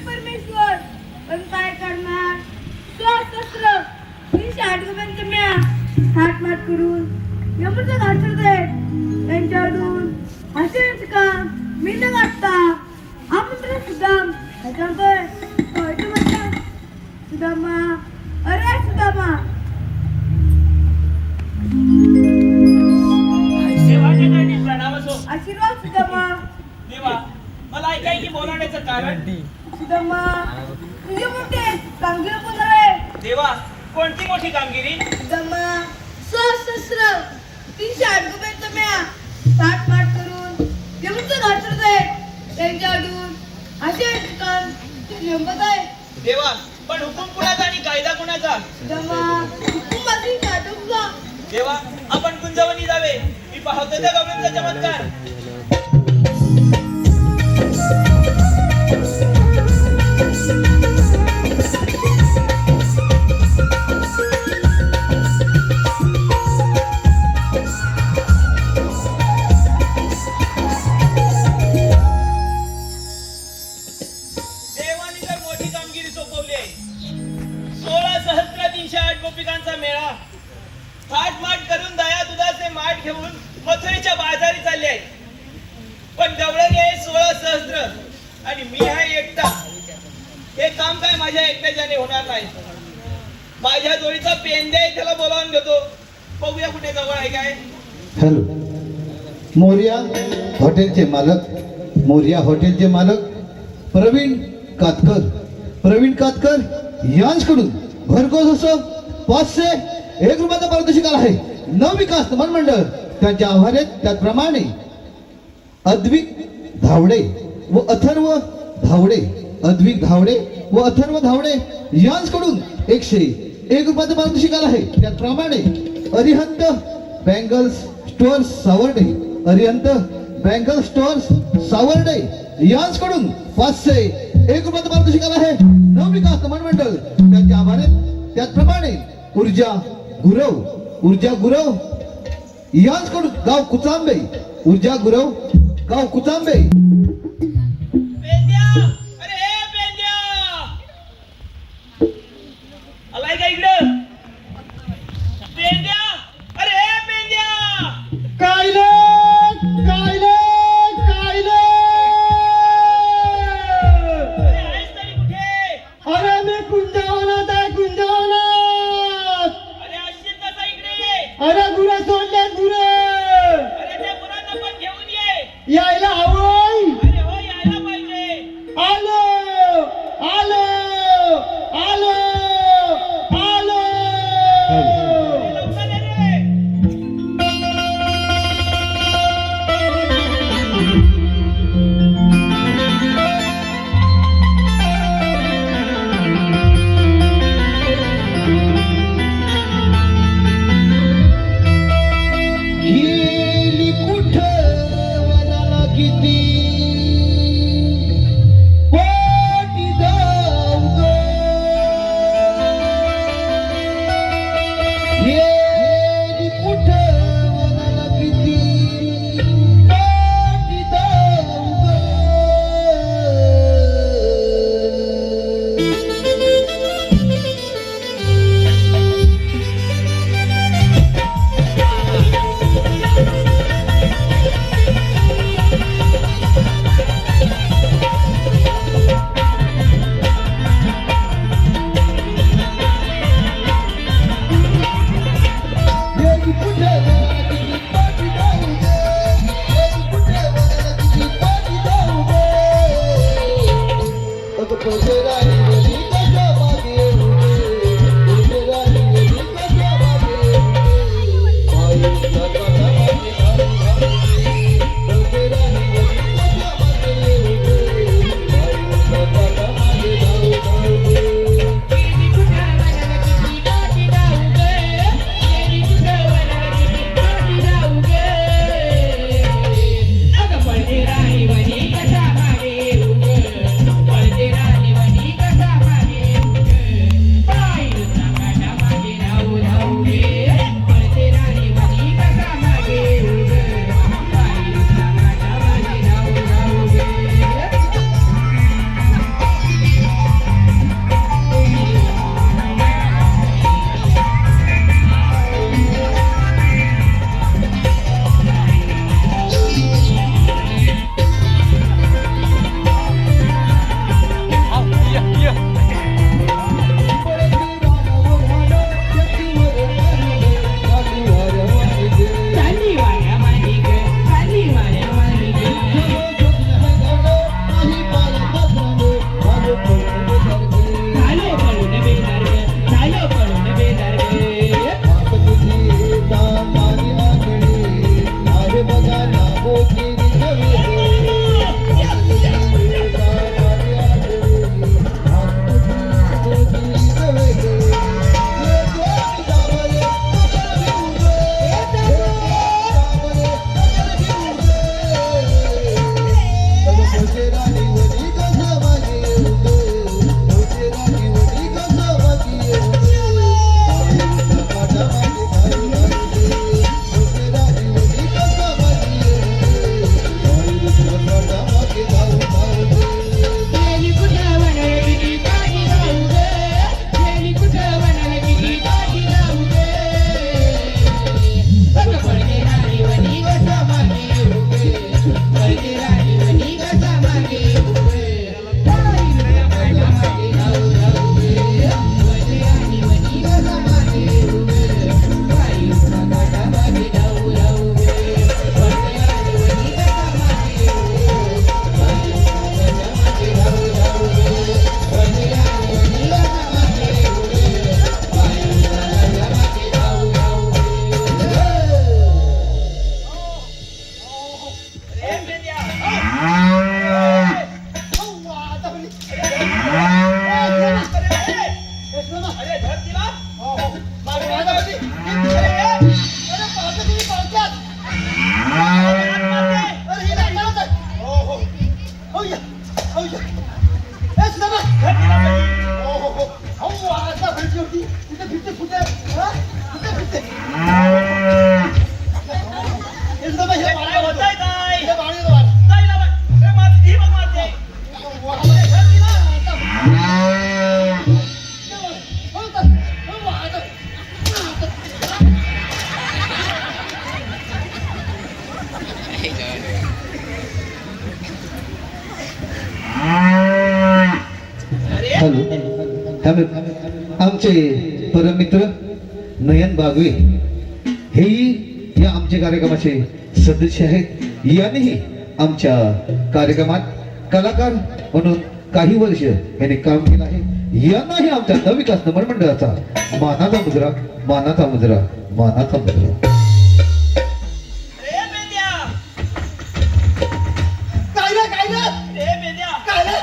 परमेश्वर पण काय करणार स्वशस्त्र हात मात करून यमुचं घालत त्यांच्याकडून हसेच काम मी न गाठता आमंत्रण सुदाम ह्याच्यावर सुदामा अरे सुदामा आशीर्वाद सुदामा देवा मला ऐकायची बोलावण्याचं कारण सुदामा तुझे मोठे कामगिरी बोलावे देवा कोणती मोठी कामगिरी सुदामा सशस्त्र 308 रुपयांचा म्या पाठ पाठ करून यमुचं घालत त्यांच्याकडून असे काम नेमकं आहे देवा पण हुकूम कुणाचा आणि कायदा कुणाचा सुदामा हुकुमाची काटुका देवा आपण कुंजवनी जावे मी पाहतो त्या गवळींचा चमत्कार देवाने तर मोठी कामगिरी सोपवली आहे 16,308 गोपिकांचा मेळा थाटमाट करून दया दुधाचे माठ घेऊन मथुरेच्या बाजारी चालले आहे पण गवळणी आहे 16 सहस्त्र आणि मी आहे एकटा हे काम काय माझ्या एकट्याच्याने होणार नाही माझ्या जोडीचा पेंदे आहे त्याला बोलावून घेतो बघूया कुठे जवळ आहे काय हॅलो मोरिया हॉटेलचे मालक प्रवीण कातकर यांच्याकडून भरघोस असं 501 रुपयाचा पारितोषिक आला आहे नवविकास मंडळ त्यांच्या आव्हानेत त्याप्रमाणे अद्विक धावडे व अथर्व धावडे अद्विक धावडे व अथर्व धावडे यांच्याकडून 101 रुपयाचं पारितोषिक आलं आहे. त्याचप्रमाणे Arihant bangles stores Savarde, Arihant bangle stores Savarde यांच्याकडून 501 रुपयाचं पारितोषिक आलं आहे. नवविकास कमान मंडळ त्यांचे आभार आहेत. त्याचप्रमाणे ऊर्जा गुरव यांच्याकडून गाव कुचांबे, ऊर्जा गुरव गाव कुचांबे. पेंद्या, अरे ए पेंद्या, आलाय का इकडं? पेंद्या, अरे ए पेंद्या, कायले अरे आहेस तरी कुठे? अरे मी कुंजवनात आहे, कुंजवनात. अरे असशील कसा इकडे? अरे गुरे सोडले गुरे अरे त्या मुलांना पण घेऊन ये. यायला हवंय. अरे हो, यायला पाहिजे. आलो आलो आलो आलो. अरे लवकर ये रे. गेली कुठं वनाला किती पोटी जाऊ गं. गेली कुठं वनाला किती पोटी जाऊ गं. गेली कुठं वनाला किती पोटी जाऊ गं. गेली कुठं वनाला किती पोटी जाऊ गं. अगं पैसे राणी गेली कशा मागे येऊ गे. पैसे राणी गेली कशा मागे येऊ गे. बाईला कशा मागे धावू धावू गे. पैसे राणी गेली कशा मागे येऊ गे. बाईला कशा मागे धावू धावू गे. सांगत आमचे परममित्र नयन बागवे हेही या आमच्या कार्यक्रमाचे सदस्य आहेत. यांनीही आमच्या कार्यक्रमात कलाकार म्हणून काही वर्ष यांनी काम केलं आहे. यांनाही आमच्या नवविकास नमन मंडळाचा मानाचा मुद्रा मानाचा मुद्रा मानाचा मुद्रा. रे बेद्या, काय रे काय रे रे बेद्या, काय रे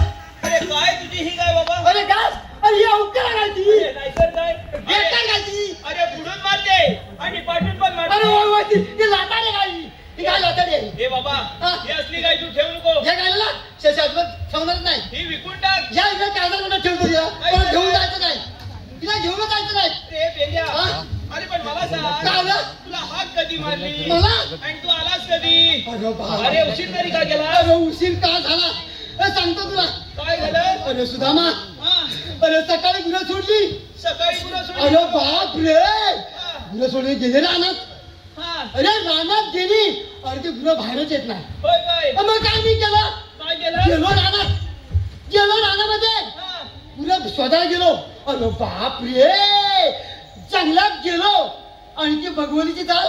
अरे काय तुझी ही काय बाबा? अरे काय अरे ही अवकाळ काय ती अरे नाहीतर काय? बेकार काय ती अरे बुडून मारते आणि पाठून पण अरे मारते. ओय ओय ती लाटाडे काय ही काय लाटाडे हे बाबा, ही असली काय तू ठेवू नको. या गायला शाश्वत ठेवणार नाही. ही विकून टाक. या इकडे काय झालं ठेवतो या परत घेऊन जायचं नाही. तिला घेऊन जायचं नाही. रे बेद्या, हा? अरे पण मला काय सांग, झालं? तुला हाक कधी मारली मला? आणि तू आलास कधी? अरे बाबा. अरे उशीर तरी का गेला? अरे उशीर का झाला सांगतो तुला. काय झालं? अरे सुदामा हा, अरे सकाळी गुरं सोडली. सकाळी पुन्हा सोडली. अरे बाप रे हा, गुरं सोडली गेले रानात. हा. अरे रानात गेली अरे ते गुरं बाहेरच येत नाही. होय काय? मग काय मी केलं काय केलं? गेलो रानात गेलो रानामध्ये हा, गुरं शोधायला गेलो. अरे बाप रे जंगलात गेलो आणि ती भगवलीची जाळ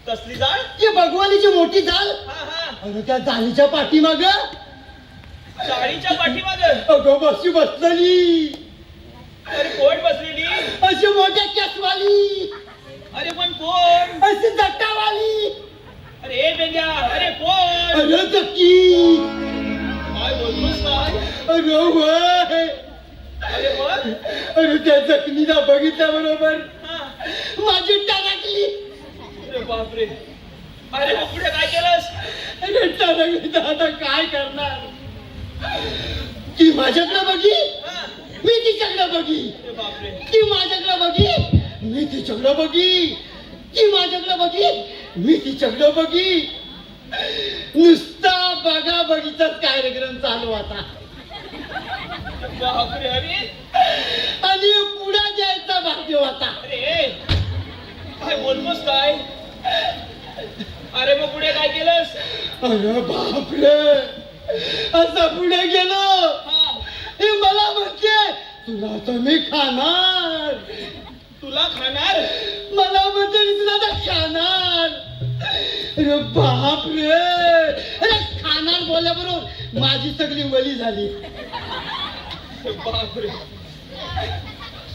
कसली जाळ? ती भगवलीची मोठी जाळ हा हा, अरे त्या जाळीच्या पाठीमाग चाळीच्या पाठीमाग. अगं बशी बसलेली अरे कोण बसलेली? अशी मोठ्या केसवाली अरे पण कोण? अशी जट्टावाली अरे ए बेंद्या, अरे कोण? अरे जक्की काय बोलतोस काय? अरे वय अरे पण अरे त्या जखमीला बघितल्या बरोबर हा, माझी टाकली. अरे बापरे. अरे मग पुढे काय केलंस? अरे टाकली तर आता काय करणार. ती माझ्याकडे बघी हा, मी तिच्याकडे बघी. अरे बापरे. ती माझ्याकडे बघी मी तिच्याकडे बघी. ती माझ्याकडे बघी मी तिच्याकडे बघी. नुसता बघा बघीचाच कार्यक्रम चालू आता बापरे. अरे आणि पुढे द्यायचा भाग्य होता. अरे काय बोलतोस काय? अरे मग पुढे काय केलंस? अरे बापरे असं पुढे गेलो. हा, हे मला म्हणते तुला तर मी खाणार. तुला खाणार? मला म्हणते मी तुला तर खाणार. अरे बाप रे अरे खाणार बोलल्याबरोबर माझी सगळी वली झाली. बापरे.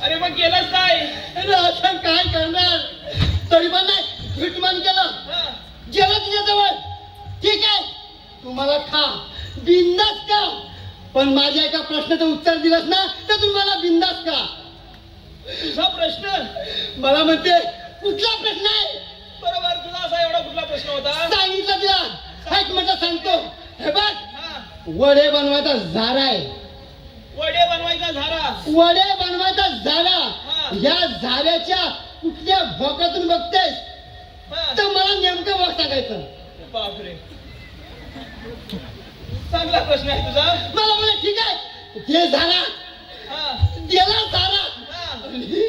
अरे मग केलंस काय? अरे असं काय करणार. तरी पण नाही ट्रीटमेंट केलं. हा, जेव्हा तुझ्याजवळ ठीक आहे तुम्हाला खा बिंदास का. पण माझ्या एका प्रश्नाचं उत्तर दिलंस ना तर तुम्हाला बिंदास का. तुझा प्रश्न? मला म्हणते कुठला प्रश्न आहे. बरोबर, तुझा असा एवढा कुठला प्रश्न होता? सांगितलं तिला ऐक म्हटलं सांगतो. हे बघ हा, वडे बनवायचा झारा आहे. वडे बनवायचा झारा. वडे बनवायचा झारा. हा. या झाऱ्याच्या कुठल्या भोकातून बघतेस हा, तर मला नेमकं भोक सांगायचं. बापरे. चांगला प्रश्न आहे तुझा. मला म्हणे ठीक आहे ते झारा हा, दिला झारा. हा, आणि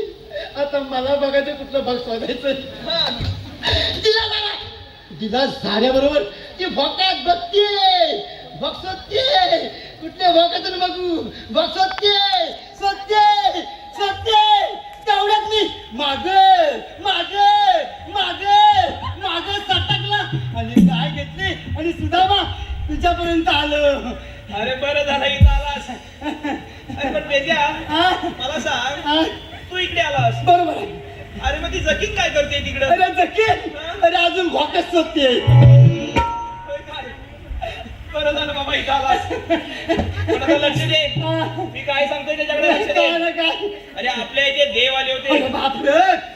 आता मला बघायचं कुठलं भाग शोधायचं. हा. दिला झारा दिला झाऱ्याबरोबर ती भोकात बघते भोक शोधते. कुठल्या भोकातून बघू भोक शोधते शोधते शोधते. तेवढ्यात मी माग माग माग माग सटकला आणि काय घेतली आणि सुदामा तुझ्यापर्यंत आलं. अरे बरं झालं इथं आलास. अरे पण बेद्या, हा? मला सांग, हा? तू इकडे आलास. बरोबर आहे. अरे मग ती जकीन काय करते तिकडं? अरे जकीन अरे अजून भोकच शोधते. होय काय? बरं झालं बाबा इथं आलास. थोडंसं लक्ष दे. हा. मी काय सांगतोय त्याच्याकडे लक्ष काय दे. ना काय अरे आपल्या इथे देव आले अरे होते. बापरे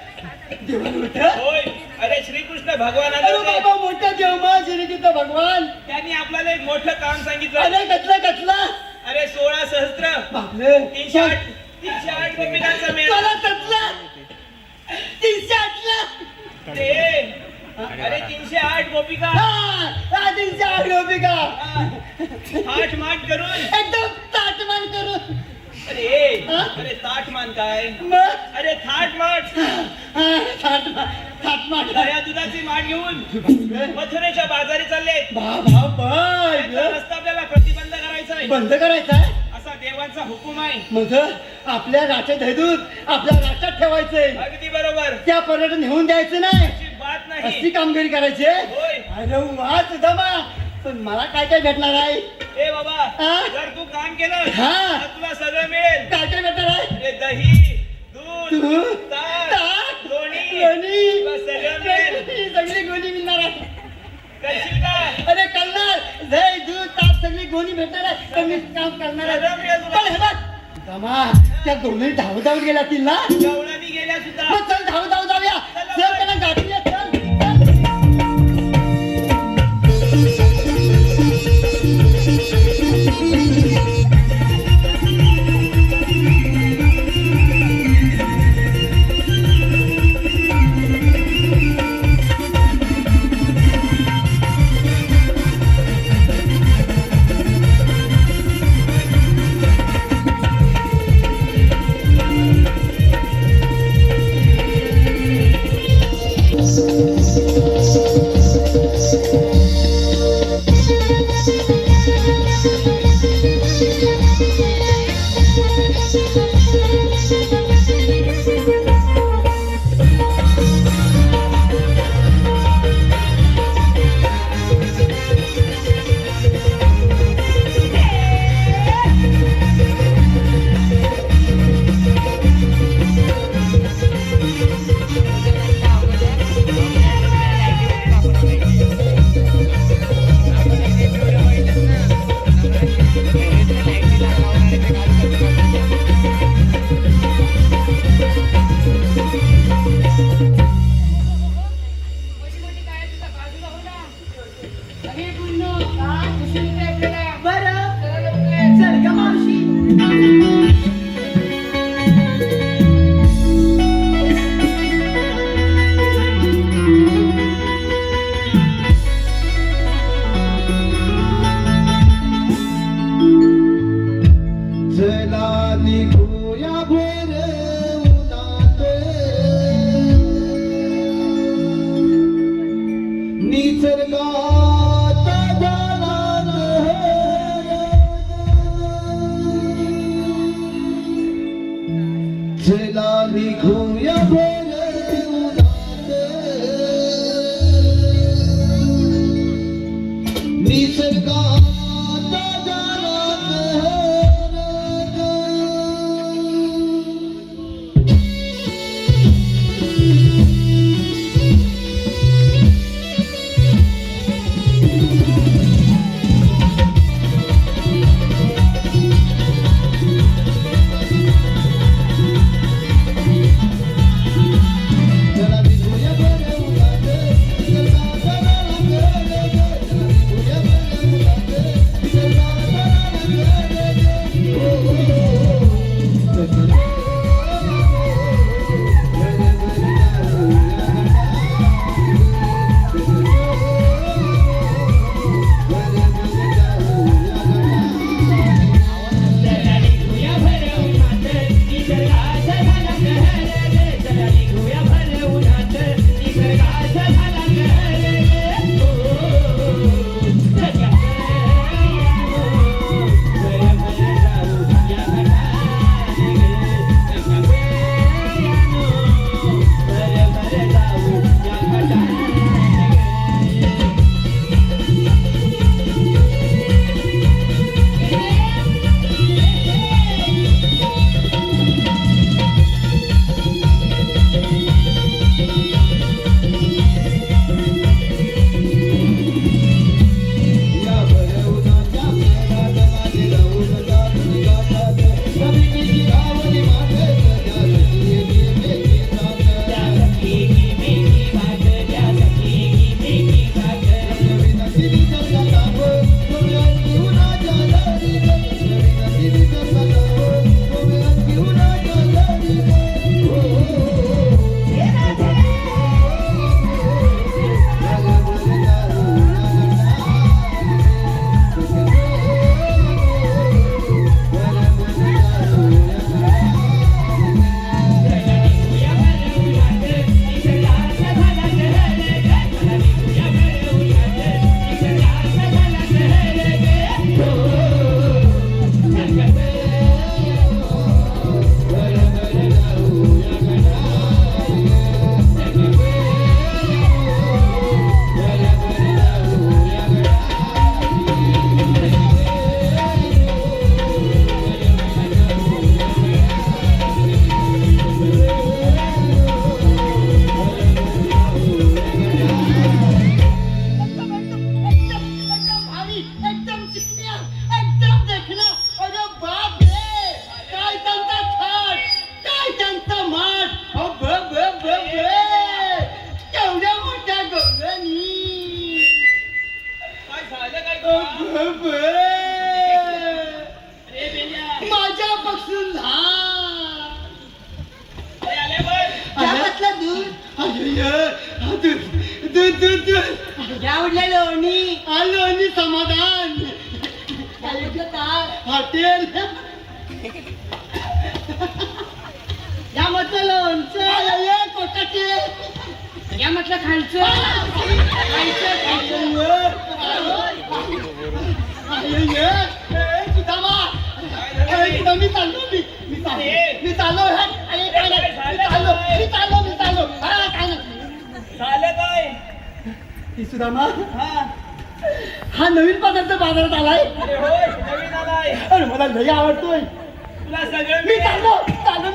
देवाला होतं. होय. अरे श्रीकृष्ण भगवान आले अरे होते. बाबा मोठा देव माझे भगवान. त्यांनी आपल्याला एक मोठं काम सांगितलं. अरे कसला अरे 16 सहस्त्र बापरे 308 गोपिकांचा मेळा. मला कसला 308ला. ते अरे 308 गोपिका. हा 308 गोपिका थाट माट करून. एकदम ताटमान करून. अरे हा? अरे ताट मान काय? मग अरे थाट माट. ताटमान दया दुधाची माठ घेऊन मथुरेच्या बाजारी चालले. बाबा बाय त्यांचा रस्ता आपल्याला प्रतिबंध करायचा आहे. बंद करायचा आहे. असा देव देवांचा हुकूम आहे. मग आपल्या राष्ट्रात धैदूत आपल्या राष्ट्रात ठेवायचंय. अगदी बरोबर. त्या पर्यटन नेऊन द्यायचं नाही. बात नाही. अशी कामगिरी करायची आहे. होय. अरे वा सुदामा, पण मला काय काय भेटणार आहे? ए बाबा, हा? जर तू काम केलं हा. तर तुला सगळं मिळेल. काय काय भेटणार आहे? अरे दही, दूध, दूध, ताक, ताक, लोणी, लोणी, तुला सगळं मिळेल. सगळी गोणी मिळणार आहे. करशील का? अरे करणार. दही दूध ताक सगळी गोणी भेटणार आहे तर मी काम करणार आहे. सगळं मिळेल तुला. पण हे बघ सुदामा, त्या दोन्ही धाव धाव गेल्या असतील ना. गवळणी गेल्या सुद्धा. मग चल धाव धाव जाऊया. चल त्याला गाठूया. चल चल. आवडलं लोणी लोणी समाधान हॉटेल या म्हटलं लोणचं कोटाचे या म्हटलं खायचं मी चाललो झालं काय सुदामा हा हा नवीन पदार्थ बाजारात आलाय अरे होय नवीन आलाय अरे मला लई आवडतोय तुला सगळं मी मिळेल. चाललो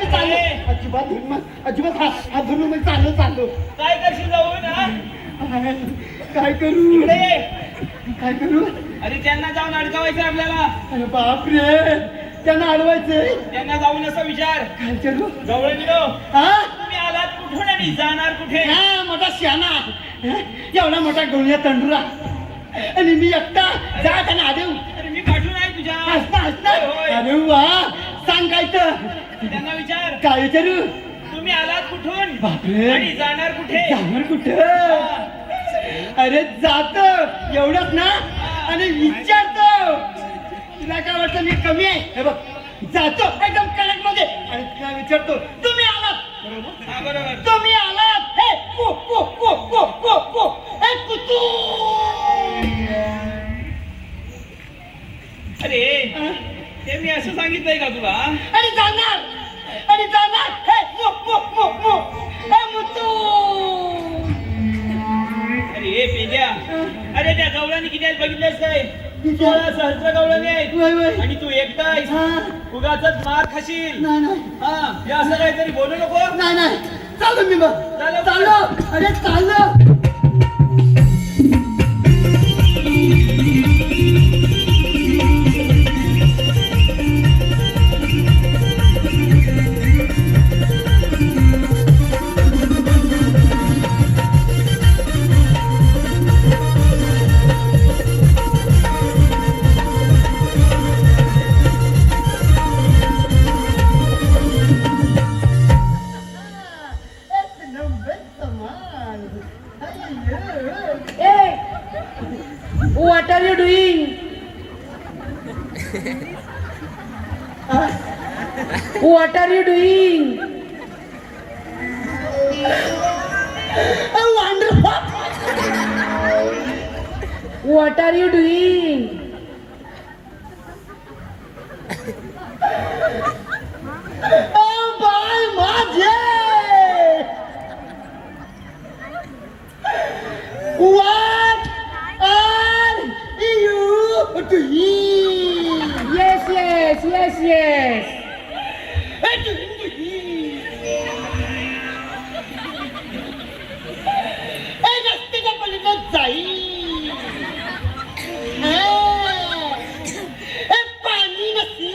अजिबात हात धरून मी चाललो काय करशील जाऊन हा काय करू इकडे ये. काय करू अरे त्यांना जाऊन अडकावायचं आपल्याला अरे बापरे त्यांना अडवायचंय त्यांना जाऊन असा विचार काय करू गवळण दिलो हा तुम्ही आलात कुठून आणि जाणार कुठे हा, मोठा श्याना एवढा मोठा गवळ्या तंडुरा आणि मी एकटा जात आणि आदेव अरे मी पाठवून आहे तुझ्या हसना होय. अरे वा सांग काय तर त्यांना विचार काय विचारू तुम्ही आलात कुठून बापरे. आणि जाणार कुठे जाणार कुठं अरे जात एवढंच ना आणि विचारतो तुला काय वाटतं मी कमी आहे हे बघ जातो एकदम कनेक्ट मध्ये आणि तुला विचारतो तुम्ही आलात बरोबर हा बरोबर तुम्ही आलात हे को को को को को को हे कुतू अरे ते मी असं सांगितलंय का तुला आणि जाणार हे मो मो मो मो हे मुतू अरे पेद्या अरे त्या गवळणी किती आहेत बघितलेस काय 16 गवळणी आहेत वय वय आणि तू एकटा आहेस हा उगाचच मार खाशील नाही नाही हा हे असं काहीतरी बोलू नको नाही चाललो मी मग चाललो अरे चाललो What are you doing? What are you doing? What are you doing? What are you doing? Yes. रस्त्याच्या पलीकडे जाई पाणी नसी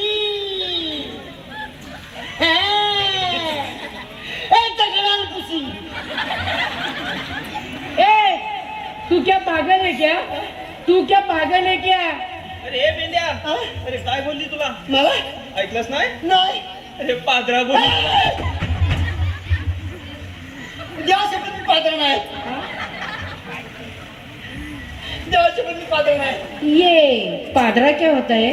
दगडान पुसी तू क्या पागल है क्या? तू क्या पागल है क्या? अरे हे पेंद्या अरे काय बोलली तुला मला ऐकलंच नाही नाही अरे पादरा बोलली देवाशपथ मी पात्र नाही देवाशपथ मी पात्र नाही ये पादरा क्या होता है?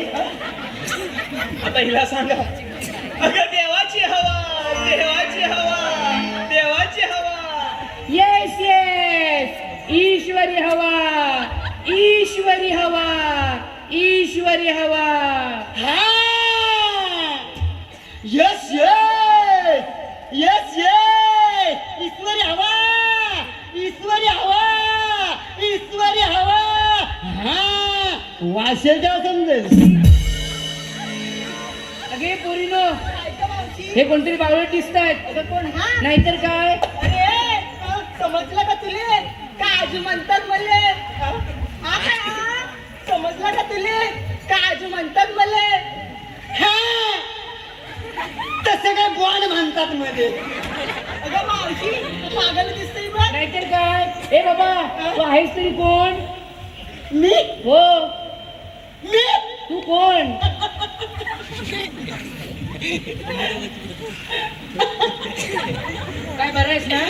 आता हिला सांगा अगं देवाची हवा देवाची हवा Yes. ईश्वरी हवा. हा यस ईश्वरी हवा हा वासेल तेव्हा समजेल अगे पोरीनो हे कोणतरी बावळे दिसतायत नाहीतर काय अरे समजलं का तुले काजू म्हणतात मले समजलं का तुले काजू म्हणतात मले तसं काय बॉन म्हणतात मध्ये अगं मावशी पागल दिसतंय बघ नाहीतर काय ए बाबा तू आहेस तरी कोण? मी हो मी तू कोण? काय बरं आहेस ना?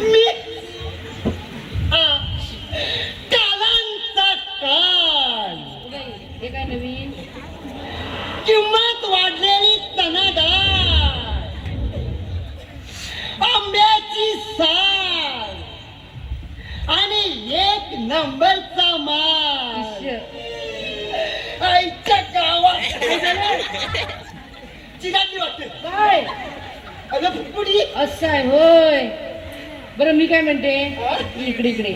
मी एक नंबरचा माल. आईच्या गावात काय झालं? चिरागली वाटते. काय अगं फुफुडी. असं आहे होय. बरं मी काय म्हणते, इकडे इकडे.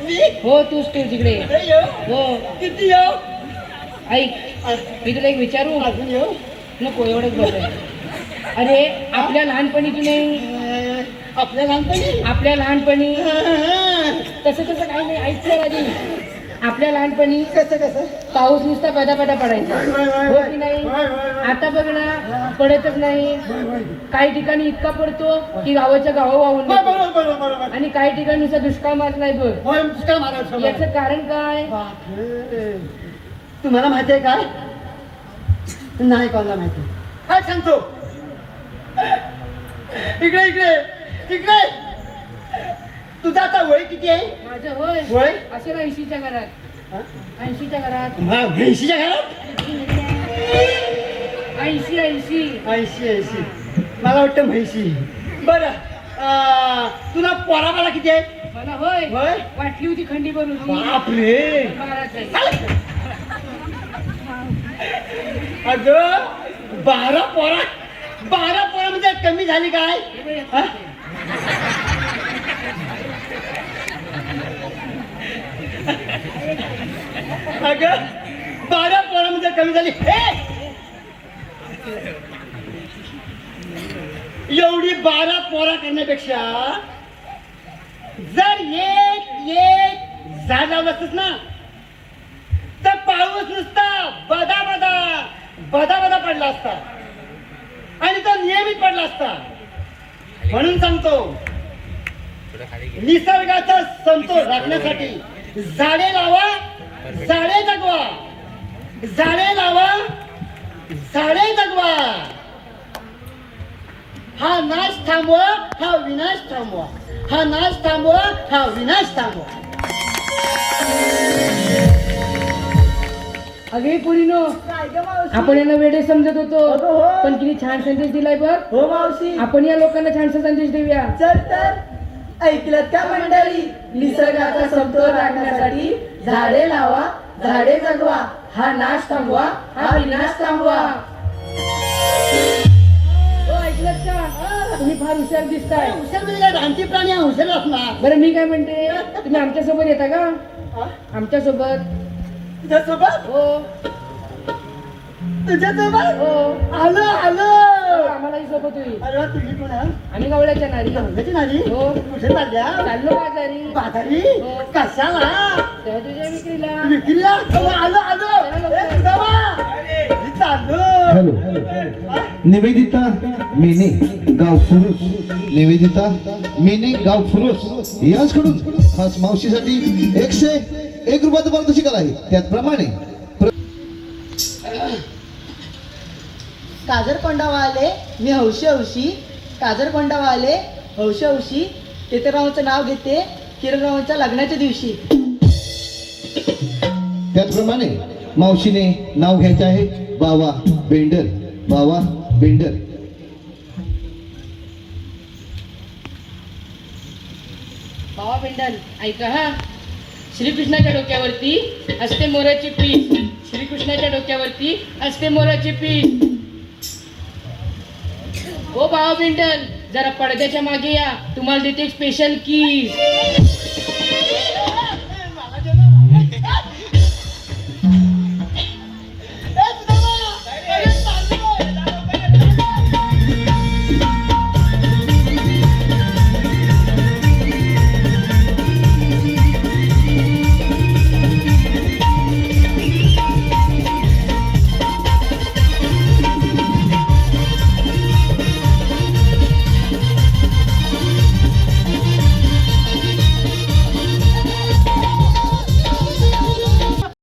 मी हो तूच तिकडे. इकडे येऊ? हो किती येऊ? ऐक, मी तुला एक विचारू. अजून येऊ? नको एवढंच बरं. अरे आपल्या लहानपणी की नाही, आपल्या लहानपणी आपल्या लहानपणी तसं तसं काही नाही. ऐकलं आधी, आपल्या लहानपणी कसं कसं पाऊस नुसता पदा पडायचा, हो की नाही? आता बघ ना, पडतच नाही. काही ठिकाणी इतका पडतो की गावाच्या गावा वाहून जातो. बरोबर. आणि काही ठिकाणी नुसता दुष्काळ मारलाय बघ. होय, पुष्कळ मारायचं. याचं कारण काय? बापरे. तुम्हाला माहिती आहे काय? नाही कोणाला माहिती. काय सांगतो? इकडे इकडे इकडे. तुझं आता वय किती आहे? माझं होय वय? असेल 80च्या घरात. हा? 80च्या घरात. म्हैशीच्या घरात? 80. मला वाटतं म्हैशी. बरं, तुला पोराबाला किती आहे? मला होय होय? वाटली होती खंडी भरून. बापरे. 12च आहे. अगं 12 पोरा म्हणजे कमी झाली काय? हा? अगं 12 पोरा म्हणजे कमी झाली. एवढी 12 पोरा करण्यापेक्षा जर एक झाड लावलं असतंस ना, तर पाऊस नुसता बदा पडला असता आणि तो नियमित पडला असता. म्हणून सांगतो, निसर्गाचा समतोल राखण्यासाठी झाडे लावा, झाडे जगवा. झाडे लावा, झाडे जगवा. हा नाश थांबवा, हा विनाश थांबवा. हा नाश थांबवा, हा विनाश थांबवा. अगे पुरीनो, काय गं मावशी? आपण यांना वेडे समजत होतो, अगं हो. पण किती छान संदेश दिलाय बघ. हो मावशी, आपण या लोकांना छानसा संदेश देऊया. चल तर. ऐकलं का मंडळी? निसर्गाचा समतोल राखण्यासाठी झाडे लावा, झाडे जगवा. हा नाश थांबवा, हा विनाश थांबवा. हो ऐकलत का? तुम्ही फार हुशार दिसताय. हुशार म्हणजे काय? रानटी प्राणी हा हुशार असणार. बरं मी काय म्हणते, तुम्ही आमच्या सोबत येता का? हा? आमच्या सोबत. तुझ्यासोबत? हो तुझ्यासोबत? हो. आलो. आम्हालाही सोबत होईल. अरे वा, तुझी कोण आहे? आम्ही गवळ्याच्या नारी. गंगाची नारी? हो. कुठे चालल्या? चाललो बाजारी. बाजारी? हो. कशाला? तेव्हा तुझ्या विक्रीला. विक्रीला? आलो. ए, जावा. मी चाललो. हॅलो, निवेदिता मेने गाव फुरुस. निवेदिता मेने गाव फुरुस याचकडून खास मावशीसाठी 101 रुपयाचं पारितोषिक आहे. त्याचप्रमाणे काजरकोंडावाले मी हौशी. काजरकोंडावाले हौशी. केतरावांचं नाव घेते किरणरावांच्या लग्नाच्या दिवशी. त्याचप्रमाणे मावशीने नाव घ्यायचे आहे बावा बेंडर. बावा बेंडर. भावा पेंडल ऐका हा. श्रीकृष्णाच्या डोक्यावरती असते मोराची पीठ. श्रीकृष्णाच्या डोक्यावरती असते मोराची पीठ. ओ भावा पेंडल, जरा पडद्याच्या मागे या, तुम्हाला देते एक स्पेशल की.